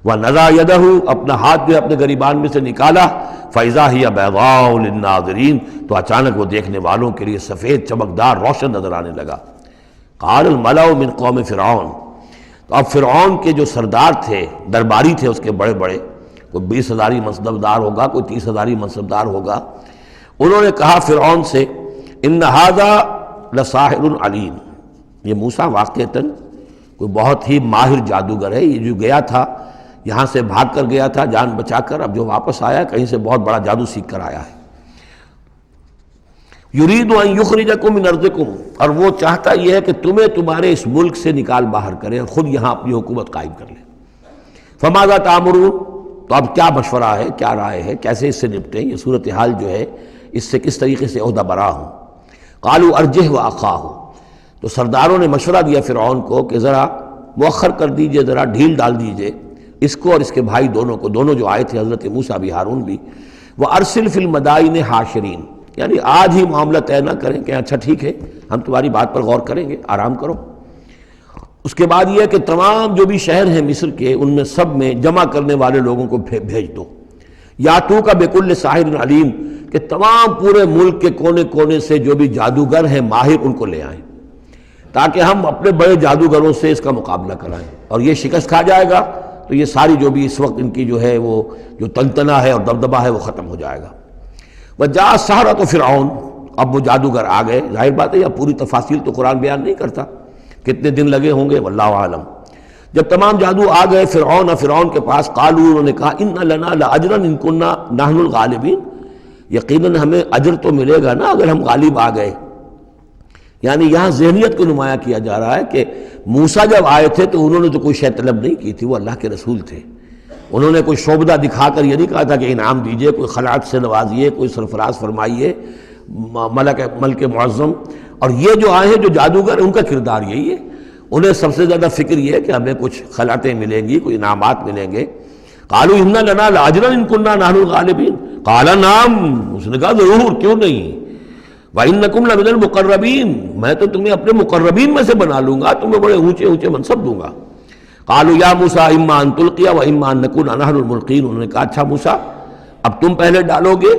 وَنَزَعَ يَدَهُ، اپنا ہاتھ جو اپنے گریبان میں سے نکالا، فإذا ہی بیضاء للناظرین، تو اچانک وہ دیکھنے والوں کے لیے سفید چمکدار روشن نظر آنے لگا. قال الملأ من قوم فرعون، تو اب فرعون کے جو سردار تھے، درباری تھے اس کے بڑے بڑے، کوئی 20,000 منصبدار ہوگا، کوئی 30,000 منصبدار ہوگا، انہوں نے کہا فرعون سے ان ھذا لساحر علیم، یہ موسیٰ واقعتاً کوئی بہت ہی ماہر جادوگر ہے. یہ جو گیا تھا یہاں سے بھاگ کر گیا تھا جان بچا کر، اب جو واپس آیا کہیں سے بہت بڑا جادو سیکھ کر آیا ہے. یرید ان یخرجکم من ارضکم، اور وہ چاہتا یہ ہے کہ تمہیں تمہارے اس ملک سے نکال باہر کرے اور خود یہاں اپنی حکومت قائم کر لے. فماذا تأمرون، تو اب کیا مشورہ ہے، کیا رائے ہے، کیسے اس سے نپٹیں، یہ صورتحال جو ہے اس سے کس طریقے سے عہدہ برا ہوں. قالوا ارجہ واخاہ، تو سرداروں نے مشورہ دیا فرعون کو کہ ذرا مؤخر کر دیجئے، ذرا ڈھیل ڈال دیجئے اس کو اور اس کے بھائی دونوں کو، دونوں جو آئے تھے حضرت موسیٰ بھی ہارون بھی. وارسل فی المدائن حاشرین، یعنی آج ہی معاملہ طے نہ کریں کہ اچھا ٹھیک ہے ہم تمہاری بات پر غور کریں گے، آرام کرو. اس کے بعد یہ ہے کہ تمام جو بھی شہر ہیں مصر کے ان میں سب میں جمع کرنے والے لوگوں کو بھیج دو. یاتوک بکل ساحر علیم، کہ تمام پورے ملک کے کونے کونے سے جو بھی جادوگر ہیں ماہر ان کو لے آئیں تاکہ ہم اپنے بڑے جادوگروں سے اس کا مقابلہ کرائیں، اور یہ شکست کھا جائے گا تو یہ ساری جو بھی اس وقت ان کی جو ہے وہ جو تنتنا ہے اور دبدبہ ہے وہ ختم ہو جائے گا. وجاء السحرۃ فرعون، اب وہ جادوگر آ گئے. ظاہر بات ہے یا پوری تفاصیل تو قرآن بیان نہیں کرتا کتنے دن لگے ہوں گے، واللہ عالم. جب تمام جادو آ گئے فرعون کے پاس، قالوا، انہوں نے کہا ان لنا لاجرا ان کنا نحن الغالبین، یقیناً ہمیں اجر تو ملے گا نا اگر ہم غالب آ گئے. یعنی یہاں ذہنیت کو نمایاں کیا جا رہا ہے کہ موسیٰ جب آئے تھے تو انہوں نے تو کوئی شے طلب نہیں کی تھی، وہ اللہ کے رسول تھے. انہوں نے کوئی شعبدہ دکھا کر یہ نہیں کہا تھا کہ انعام دیجئے، کوئی خلعت سے نوازیے، کوئی سرفراز فرمائیے، ملک معظم. اور یہ جو آئے ہیں جو جادوگر ان کا کردار یہی ہے، انہیں سب سے زیادہ فکر یہ ہے کہ ہمیں کچھ خلعتیں ملیں گی، کوئی انعامات ملیں گے. قالوا ان لنا لاجرا ان كنا نحن الغالبین، قال نعم، اس نے کہا ضرور، کیوں نہیں. وَإِنَّكُمْ لَمِنَ الْمُقَرَّبِينَ، میں تو تمہیں اپنے مقربین میں سے بنا لوں گا، تمہیں بڑے اونچے اونچے منصب دوں گا. قالوا یا موسیٰ اما ان تلقی و اما ان نکون نحن الملقین، انہوں نے کہا اچھا موسیٰ اب تم پہلے ڈالو گے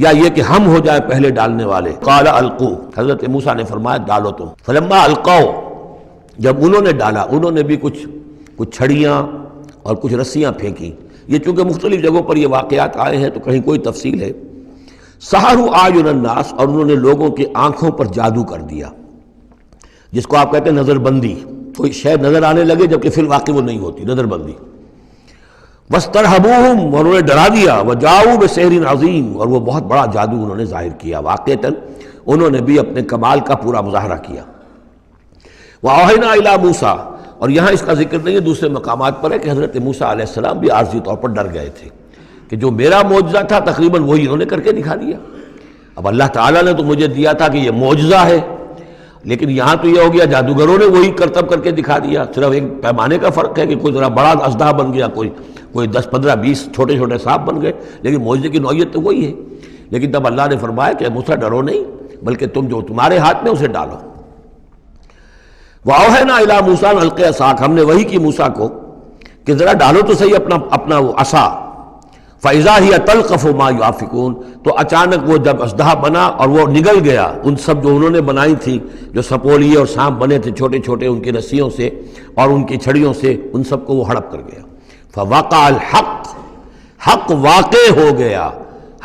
یا یہ کہ ہم ہو جائے پہلے ڈالنے والے. قال القوا، حضرت موسیٰ نے فرمایا ڈالو تم. فلما القوا، جب انہوں نے ڈالا، انہوں نے بھی کچھ چھڑیاں اور کچھ رسیاں پھینکی. یہ چونکہ مختلف جگہوں پر یہ واقعات آئے ہیں تو کہیں کوئی تفصیل ہے. سحروا اعین الناس، اور انہوں نے لوگوں کی آنکھوں پر جادو کر دیا، جس کو آپ کہتے ہیں نظر بندی. کوئی شے نظر آنے لگے جبکہ فی الواقع وہ نہیں ہوتی، نظر بندی. واسترہبوہم، اور انہوں نے ڈرا دیا. وجاؤوا بسحر عظیم، اور وہ بہت بڑا جادو انہوں نے ظاہر کیا. واقعتاً انہوں نے بھی اپنے کمال کا پورا مظاہرہ کیا. وَأَوْحَيْنَا إِلَىٰ مُوسَىٰ، اور یہاں اس کا ذکر نہیں ہے، دوسرے مقامات پر ہے کہ حضرت موسیٰ علیہ السلام بھی عارضی طور پر ڈر گئے تھے کہ جو میرا معجزہ تھا تقریباً وہی انہوں نے کر کے دکھا دیا. اب اللہ تعالیٰ نے تو مجھے دیا تھا کہ یہ معجزہ ہے، لیکن یہاں تو یہ ہو گیا جادوگروں نے وہی کرتب کر کے دکھا دیا. صرف ایک پیمانے کا فرق ہے کہ کوئی ذرا بڑا اژدہا بن گیا، کوئی 10 15 20 چھوٹے چھوٹے سانپ بن گئے، لیکن معجزے کی نوعیت تو وہی ہے. لیکن تب اللہ نے فرمایا کہ موسیٰ ڈرو نہیں، بلکہ تم جو تمہارے ہاتھ میں اسے ڈالو. وَأَوْحَيْنَا إِلَىٰ مُوسَىٰ أَنْ أَلْقِ عَصَاكَ، ہم نے وہی کی موسیٰ کو کہ ذرا ڈالو تو صحیح اپنا وہ عصا. فَإِذَا هِيَ تَلْقَفُ مَا يُأَفِكُونَ، تو اچانک وہ جب اژدہا بنا اور وہ نگل گیا ان سب جو انہوں نے بنائی تھی، جو سپولیے اور سانپ بنے تھے چھوٹے چھوٹے ان کی رسیوں سے اور ان کی چھڑیوں سے، ان سب کو وہ ہڑپ کر گیا۔ فَوَقَعَ الْحَقُّ، حق واقع ہو گیا،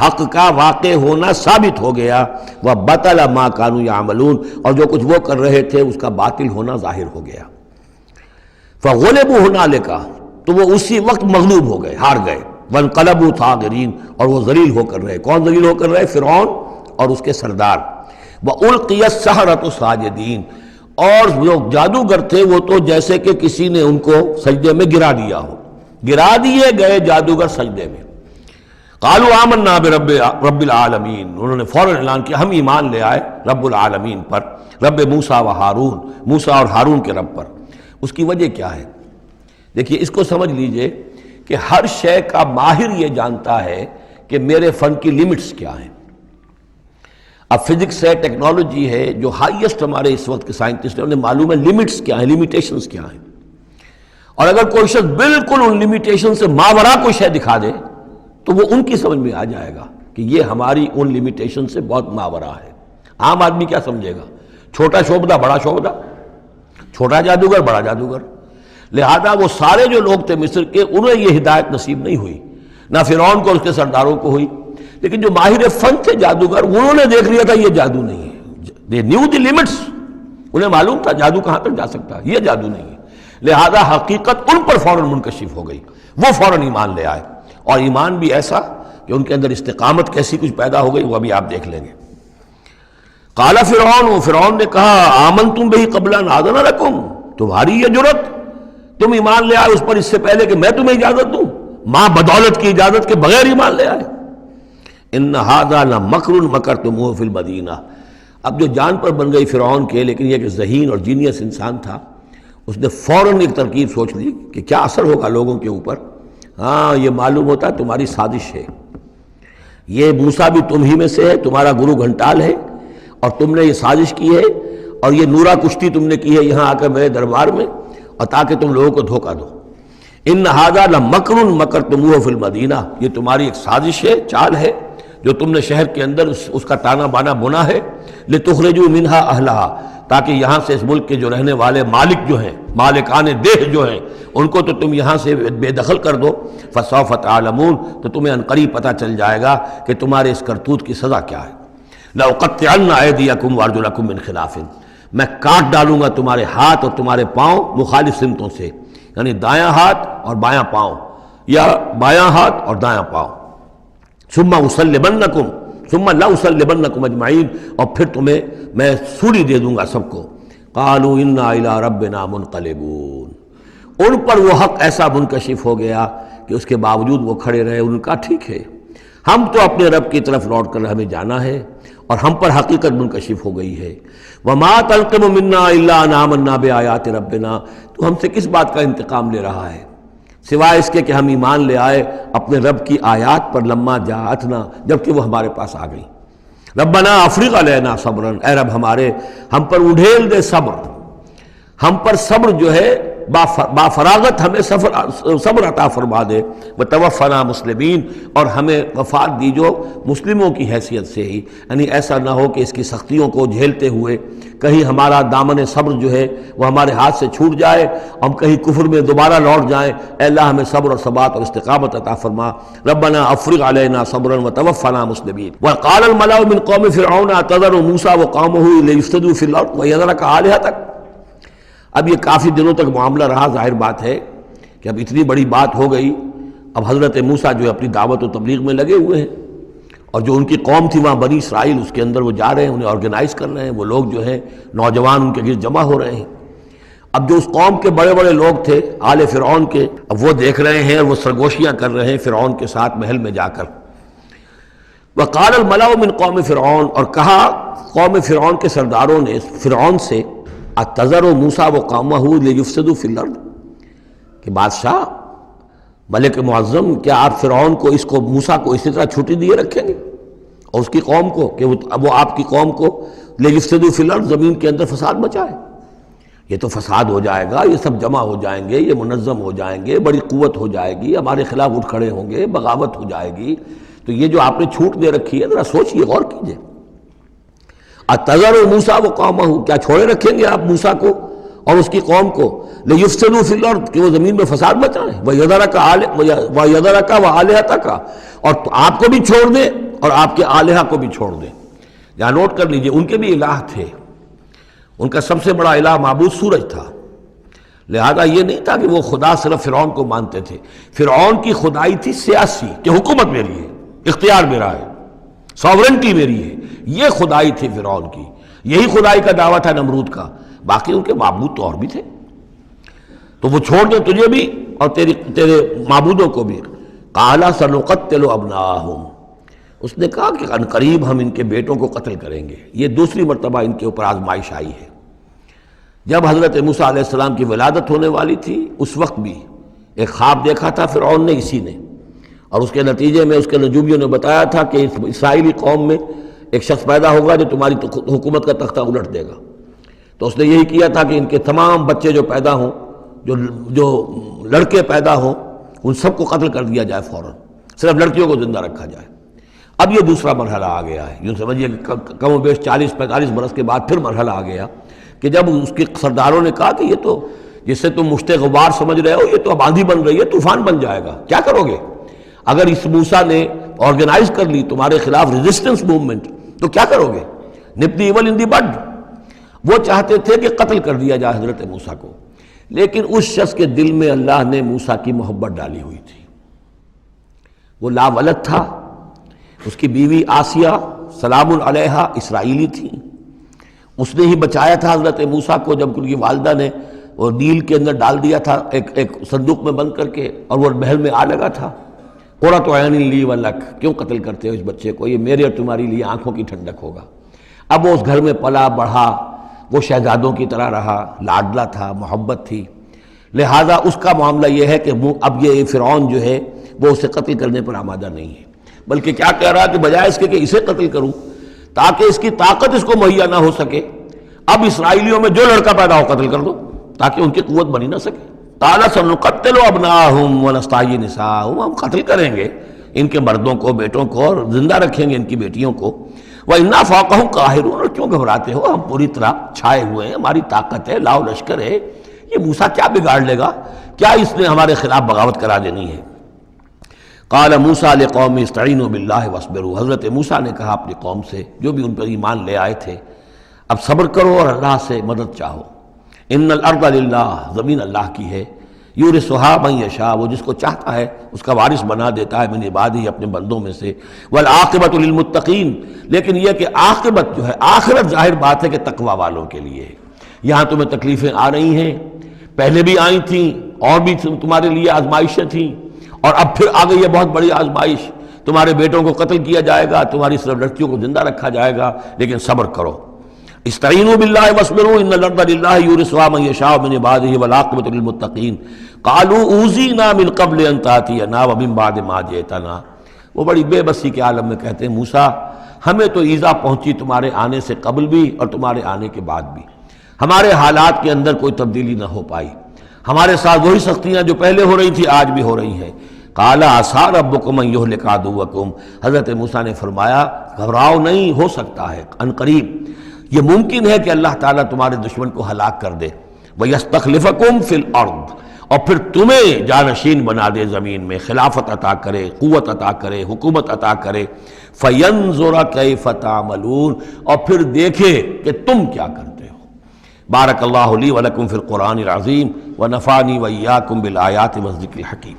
حق کا واقع ہونا ثابت ہو گیا، وَبَطَلَ مَا كَانُوا يَعْمَلُونَ، اور جو کچھ وہ کر رہے تھے اس کا باطل ہونا ظاہر ہو گیا۔ فَغُلِبُوا هُنَالِكَ، تو وہ اسی وقت مغلوب ہو گئے، ہار گئے، وَانْقَلَبُوا صَاغِرِينَ، اور وہ ذلیل ہو کر رہے۔ کون ذلیل ہو کر رہے؟ فرعون اور اس کے سردار۔ وَأُلْقِيَ السَّحَرَةُ سَاجِدِينَ، اور جو جادوگر تھے وہ تو جیسے کہ کسی نے ان کو سجدے میں گرا دیا ہو، گرا دیے گئے جادوگر سجدے میں۔ قالوا آمنا برب العالمین، انہوں نے فوراً اعلان کیا ہم ایمان لے آئے رب العالمین پر، رب موسیٰ و ہارون، موسیٰ اور ہارون کے رب پر۔ اس کی وجہ کیا ہے؟ دیکھیے اس کو سمجھ لیجئے کہ ہر شے کا ماہر یہ جانتا ہے کہ میرے فن کی لیمٹس کیا ہیں۔ اب فزکس ہے، ٹیکنالوجی ہے، جو ہائیسٹ ہمارے اس وقت کے سائنٹسٹ ہیں، انہیں معلوم ہے لیمٹس کیا ہیں، لیمیٹیشنز کیا ہیں، اور اگر کوئی شخص بالکل ان لیمیٹیشن سے ماورا کوئی شے دکھا دے تو وہ ان کی سمجھ میں آ جائے گا کہ یہ ہماری ان لیمیٹیشن سے بہت ماورا ہے۔ عام آدمی کیا سمجھے گا؟ چھوٹا شعبدہ بڑا شعبدہ، چھوٹا جادوگر بڑا جادوگر۔ لہذا وہ سارے جو لوگ تھے مصر کے، انہیں یہ ہدایت نصیب نہیں ہوئی، نہ فرعون کو اس کے سرداروں کو ہوئی، لیکن جو ماہر فن تھے جادوگر، انہوں نے دیکھ لیا تھا یہ جادو نہیں ہے، they knew the limits، انہیں معلوم تھا جادو کہاں تک جا سکتا ہے، یہ جادو نہیں ہے۔ لہذا حقیقت ان پر فوراً منکشف ہو گئی، وہ فوراً ایمان لے آئے، اور ایمان بھی ایسا کہ ان کے اندر استقامت کیسی کچھ پیدا ہو گئی وہ ابھی آپ دیکھ لیں گے۔ قال فرعون، فرعون نے کہا آمنتم بہ قبل ان آذن لکم، تمہاری یہ جرت، تم ایمان لے آئے اس پر اس سے پہلے کہ میں تمہیں اجازت دوں، ماں بدولت کی اجازت کے بغیر ایمان لے آئے۔ ان ھذا لمکر مکرتموہ فی المدینہ، اب جو جان پر بن گئی فرعون کے، لیکن یہ کہ ذہین اور جینیس انسان تھا، اس نے فوراً ایک ترکیب سوچ لی کہ کیا اثر ہوگا لوگوں کے اوپر۔ ہاں یہ معلوم ہوتا ہے تمہاری سازش ہے، یہ موسیٰ بھی تم ہی میں سے ہے، تمہارا گرو گھنٹال ہے، اور تم نے یہ سازش کی ہے، اور یہ نورا کشتی تم نے کی ہے یہاں آ کر میرے دربار میں، اور تاکہ تم لوگوں کو دھوکہ دو۔ ان ھذا لمکر مکرتموہ فی المدینہ، یہ تمہاری ایک سازش ہے، چال ہے جو تم نے شہر کے اندر اس کا تانا بانا بنا ہے، لتخرجوا منہا اہلہا، تاکہ یہاں سے اس ملک کے جو رہنے والے مالک جو ہیں، مالکان دیہ جو ہیں، ان کو تو تم یہاں سے بے دخل کر دو۔ فسوف تعلمون، تو تمہیں عنقریب پتہ چل جائے گا کہ تمہارے اس کرتوت کی سزا کیا ہے۔ لأقطعن ایدیکم وارجلکم من خلاف، میں کاٹ ڈالوں گا تمہارے ہاتھ اور تمہارے پاؤں مخالف سمتوں سے، یعنی دایاں ہاتھ اور بایاں پاؤں، یا بایاں ہاتھ اور دایاں پاؤں۔ ثم اسلبنکم، ثم لاسلبنکم اجمعین، اور پھر تمہیں میں سولی دے دوں گا سب کو۔ قالوا انا الی ربنا منقلبون، ان پر وہ حق ایسا منکشف ہو گیا کہ اس کے باوجود وہ کھڑے رہے، ان کا ٹھیک ہے، ہم تو اپنے رب کی طرف لوٹ کر ہمیں جانا ہے، اور ہم پر حقیقت منکشف ہو گئی ہے۔ وما تنقم منا الا ان آمنا بآیات ربنا، تو ہم سے کس بات کا انتقام لے رہا ہے سوائے اس کے کہ ہم ایمان لے آئے اپنے رب کی آیات پر، لما جاءتنا، جبکہ وہ ہمارے پاس آ گئی۔ ربنا افرغ علینا صبرا، اے رب ہمارے ہم پر اڈھیل دے صبر، ہم پر صبر جو ہے با فراغت ہمیں صبر عطا فرما دے، وتوفنا مسلمین، اور ہمیں وفات دی جو مسلموں کی حیثیت سے ہی، یعنی ایسا نہ ہو کہ اس کی سختیوں کو جھیلتے ہوئے کہیں ہمارا دامن صبر جو ہے وہ ہمارے ہاتھ سے چھوٹ جائے، ہم کہیں کفر میں دوبارہ لوٹ جائیں۔ اے اللہ ہمیں صبر اور ثبات اور استقامت عطا فرما۔ ربنا افرغ علینا صبرا وتوفنا مسلمین۔ وقال الملأ من قوم فرعون اتذر موسیٰ وقومه ليفسدوا في الارض ويذرك آلهتك، اب یہ کافی دنوں تک معاملہ رہا، ظاہر بات ہے کہ اب اتنی بڑی بات ہو گئی، اب حضرت موسیٰ جو اپنی دعوت و تبلیغ میں لگے ہوئے ہیں، اور جو ان کی قوم تھی وہاں بنی اسرائیل، اس کے اندر وہ جا رہے ہیں، انہیں آرگنائز کر رہے ہیں، وہ لوگ جو ہیں نوجوان ان کے گرد جمع ہو رہے ہیں۔ اب جو اس قوم کے بڑے بڑے لوگ تھے آل فرعون کے، اب وہ دیکھ رہے ہیں اور وہ سرگوشیاں کر رہے ہیں فرعون کے ساتھ محل میں جا کر۔ وقال الملأ من قوم فرعون، اور کہا قوم فرعون کے سرداروں نے فرعون سے، اتذر موسیٰ وقومہ لیفسدوا فی الارض، کہ بادشاہ ملک معظم، کیا آپ فرعون کو، اس کو موسیٰ کو اسی طرح چھٹی دیے رکھیں گے، اور اس کی قوم کو کہ وہ آپ کی قوم کو لیفسدوا فی الارض، زمین کے اندر فساد مچائے؟ یہ تو فساد ہو جائے گا، یہ سب جمع ہو جائیں گے، یہ منظم ہو جائیں گے، بڑی قوت ہو جائے گی، ہمارے خلاف اٹھ کھڑے ہوں گے، بغاوت ہو جائے گی۔ تو یہ جو آپ نے چھوٹ دے رکھی ہے ذرا سوچئے، غور کیجئے۔ اتذر موسیٰ وقومہ، کیا چھوڑے رکھیں گے آپ موسیٰ کو اور اس کی قوم کو؟ لیفسدوا فی الارض، کہ وہ زمین میں فساد مچائیں، ویذرک وآلہتک، اور آپ کو بھی چھوڑ دیں اور آپ کے آلہہ کو بھی چھوڑ دیں۔ یہاں نوٹ کر لیجئے، ان کے بھی الہ تھے، ان کا سب سے بڑا الہ معبود سورج تھا، لہذا یہ نہیں تھا کہ وہ خدا صرف فرعون کو مانتے تھے۔ فرعون کی خدائی تھی سیاسی، کہ حکومت میری ہے، اختیار میرا ہے، ساورنٹی میری ہے، یہ خدائی تھی فرعون کی، یہی خدائی کا دعویٰ تھا نمرود کا۔ باقی ان کے معبود تو اور بھی تھے، تو وہ چھوڑ دیں تجھے بھی اور تیرے معبودوں کو بھی۔ قَالَ سَنُقَتِّلُ أَبْنَاءَهُمْ، اس نے کہا کہ ان قریب ہم ان کے بیٹوں کو قتل کریں گے۔ یہ دوسری مرتبہ ان کے اوپر آزمائش آئی ہے۔ جب حضرت موسیٰ علیہ السلام کی ولادت ہونے والی تھی، اس وقت بھی ایک خواب دیکھا تھا فرعون نے، اسی نے، اور اس کے نتیجے میں اس کے نجومیوں نے بتایا تھا کہ اس اسرائیلی قوم میں ایک شخص پیدا ہوگا جو تمہاری حکومت کا تختہ الٹ دے گا۔ تو اس نے یہی کیا تھا کہ ان کے تمام بچے جو پیدا ہوں، جو لڑکے پیدا ہوں، ان سب کو قتل کر دیا جائے فوراً، صرف لڑکیوں کو زندہ رکھا جائے۔ اب یہ دوسرا مرحلہ آ گیا ہے، یوں سمجھیے کہ کم و بیش 40-45 برس کے بعد پھر مرحلہ آ گیا کہ جب اس کے سرداروں نے کہا کہ یہ تو جس سے تم مشت غبار سمجھ رہے ہو، یہ تو اب آندھی بن رہی ہے، طوفان بن جائے گا، کیا کرو گے؟ اگر اس موسیٰ نے آرگنائز کر لی تمہارے خلاف ریزسٹنس موومنٹ، تو کیا کرو گے؟ نپ دی ایول ان دی بڈ۔ وہ چاہتے تھے کہ قتل کر دیا جائے حضرت موسیٰ کو، لیکن اس شخص کے دل میں اللہ نے موسیٰ کی محبت ڈالی ہوئی تھی۔ وہ لا ولد تھا، اس کی بیوی آسیہ سلام علیہا اسرائیلی تھی، اس نے ہی بچایا تھا حضرت موسیٰ کو جب ان کی والدہ نے وہ نیل کے اندر ڈال دیا تھا ایک صندوق میں بند کر کے، اور وہ محل میں آ لگا تھا۔ قرۃ عین لی ولک، کیوں قتل کرتے ہو اس بچے کو؟ یہ میرے اور تمہاری لیے آنکھوں کی ٹھنڈک ہوگا۔ اب وہ اس گھر میں پلا بڑھا، وہ شہزادوں کی طرح رہا، لاڈلا تھا، محبت تھی، لہٰذا اس کا معاملہ یہ ہے کہ اب یہ فرعون جو ہے وہ اسے قتل کرنے پر آمادہ نہیں ہے، بلکہ کیا کہہ رہا ہے کہ بجائے اس کے کہ اسے قتل کروں تاکہ اس کی طاقت اس کو مہیا نہ ہو سکے، اب اسرائیلیوں میں جو لڑکا پیدا ہو قتل کر دو تاکہ ان کی قوت بنی نہ سکے۔ قَالَ سَنُقَتِّلُ أَبْنَاءَهُمْ وَنَسْتَحْيِي نِسَاءَهُمْ، ہم قتل کریں گے ان کے مردوں کو، بیٹوں کو، اور زندہ رکھیں گے ان کی بیٹیوں کو۔ وَإِنَّا فَوْقَهُمْ قَاهِرُونَ، اور کیوں گھبراتے ہو، ہم پوری طرح چھائے ہوئے ہیں، ہماری طاقت ہے، لاؤ لشکر ہے، یہ موسیٰ کیا بگاڑ لے گا، کیا اس نے ہمارے خلاف بغاوت کرا دینی ہے۔ قال موسیٰ لقوم استعینوا باللہ واصبروا، حضرت موسیٰ نے کہا اپنی قوم سے جو بھی ان پر ایمان لے آئے تھے، اب صبر کرو اور اللہ سے مدد چاہو۔ ان الارض للہ، زمین اللہ کی ہے، یورثھا من یشاء، وہ جس کو چاہتا ہے اس کا وارث بنا دیتا ہے، من عبادہ، اپنے بندوں میں سے، والعاقبۃ للمتقین، لیکن یہ کہ عاقبت جو ہے، آخرت ظاہر بات ہے کہ تقوی والوں کے لیے ہے۔ یہاں تمہیں تکلیفیں آ رہی ہیں، پہلے بھی آئی تھیں اور بھی تمہارے لیے آزمائشیں تھیں، اور اب پھر آ گئی ہے بہت بڑی آزمائش، تمہارے بیٹوں کو قتل کیا جائے گا، تمہاری صرف لڑکیوں کو زندہ رکھا جائے گا، لیکن صبر کرو۔ استعینوا باللہ واصبروا ان الارض للہ یورثھا من یشاء من عبادہ والعاقبۃ للمتقین قالوا اوذینا من قبل ان تأتینا ومن بعد ما جئتنا، وہ بڑی بے بسی کے عالم میں کہتے ہیں موسیٰ ہمیں تو ایذا پہنچی تمہارے آنے سے قبل بھی اور تمہارے آنے کے بعد بھی، ہمارے حالات کے اندر کوئی تبدیلی نہ ہو پائی، ہمارے ساتھ وہی سختیاں جو پہلے ہو رہی تھی آج بھی ہو رہی ہیں۔ قال عسیٰ ربکم ان یہلک عدوکم، حضرت موسیٰ نے فرمایا گھبراؤ نہیں، ہو سکتا ہے عن قریب یہ ممکن ہے کہ اللہ تعالیٰ تمہارے دشمن کو ہلاک کر دے، وَيَسْتَخْلِفَكُمْ فِي الْأَرْضِ، اور پھر تمہیں جانشین بنا دے زمین میں، خلافت عطا کرے، قوت عطا کرے، حکومت عطا کرے، فَيَنْظُرَ كَيْفَ تَعْمَلُونَ، اور پھر دیکھے کہ تم کیا کرتے ہو۔ بارک اللہ لی ولکم فی القرآن العظیم ونفعنی وإیاکم بالآیات والذکر الحکیم۔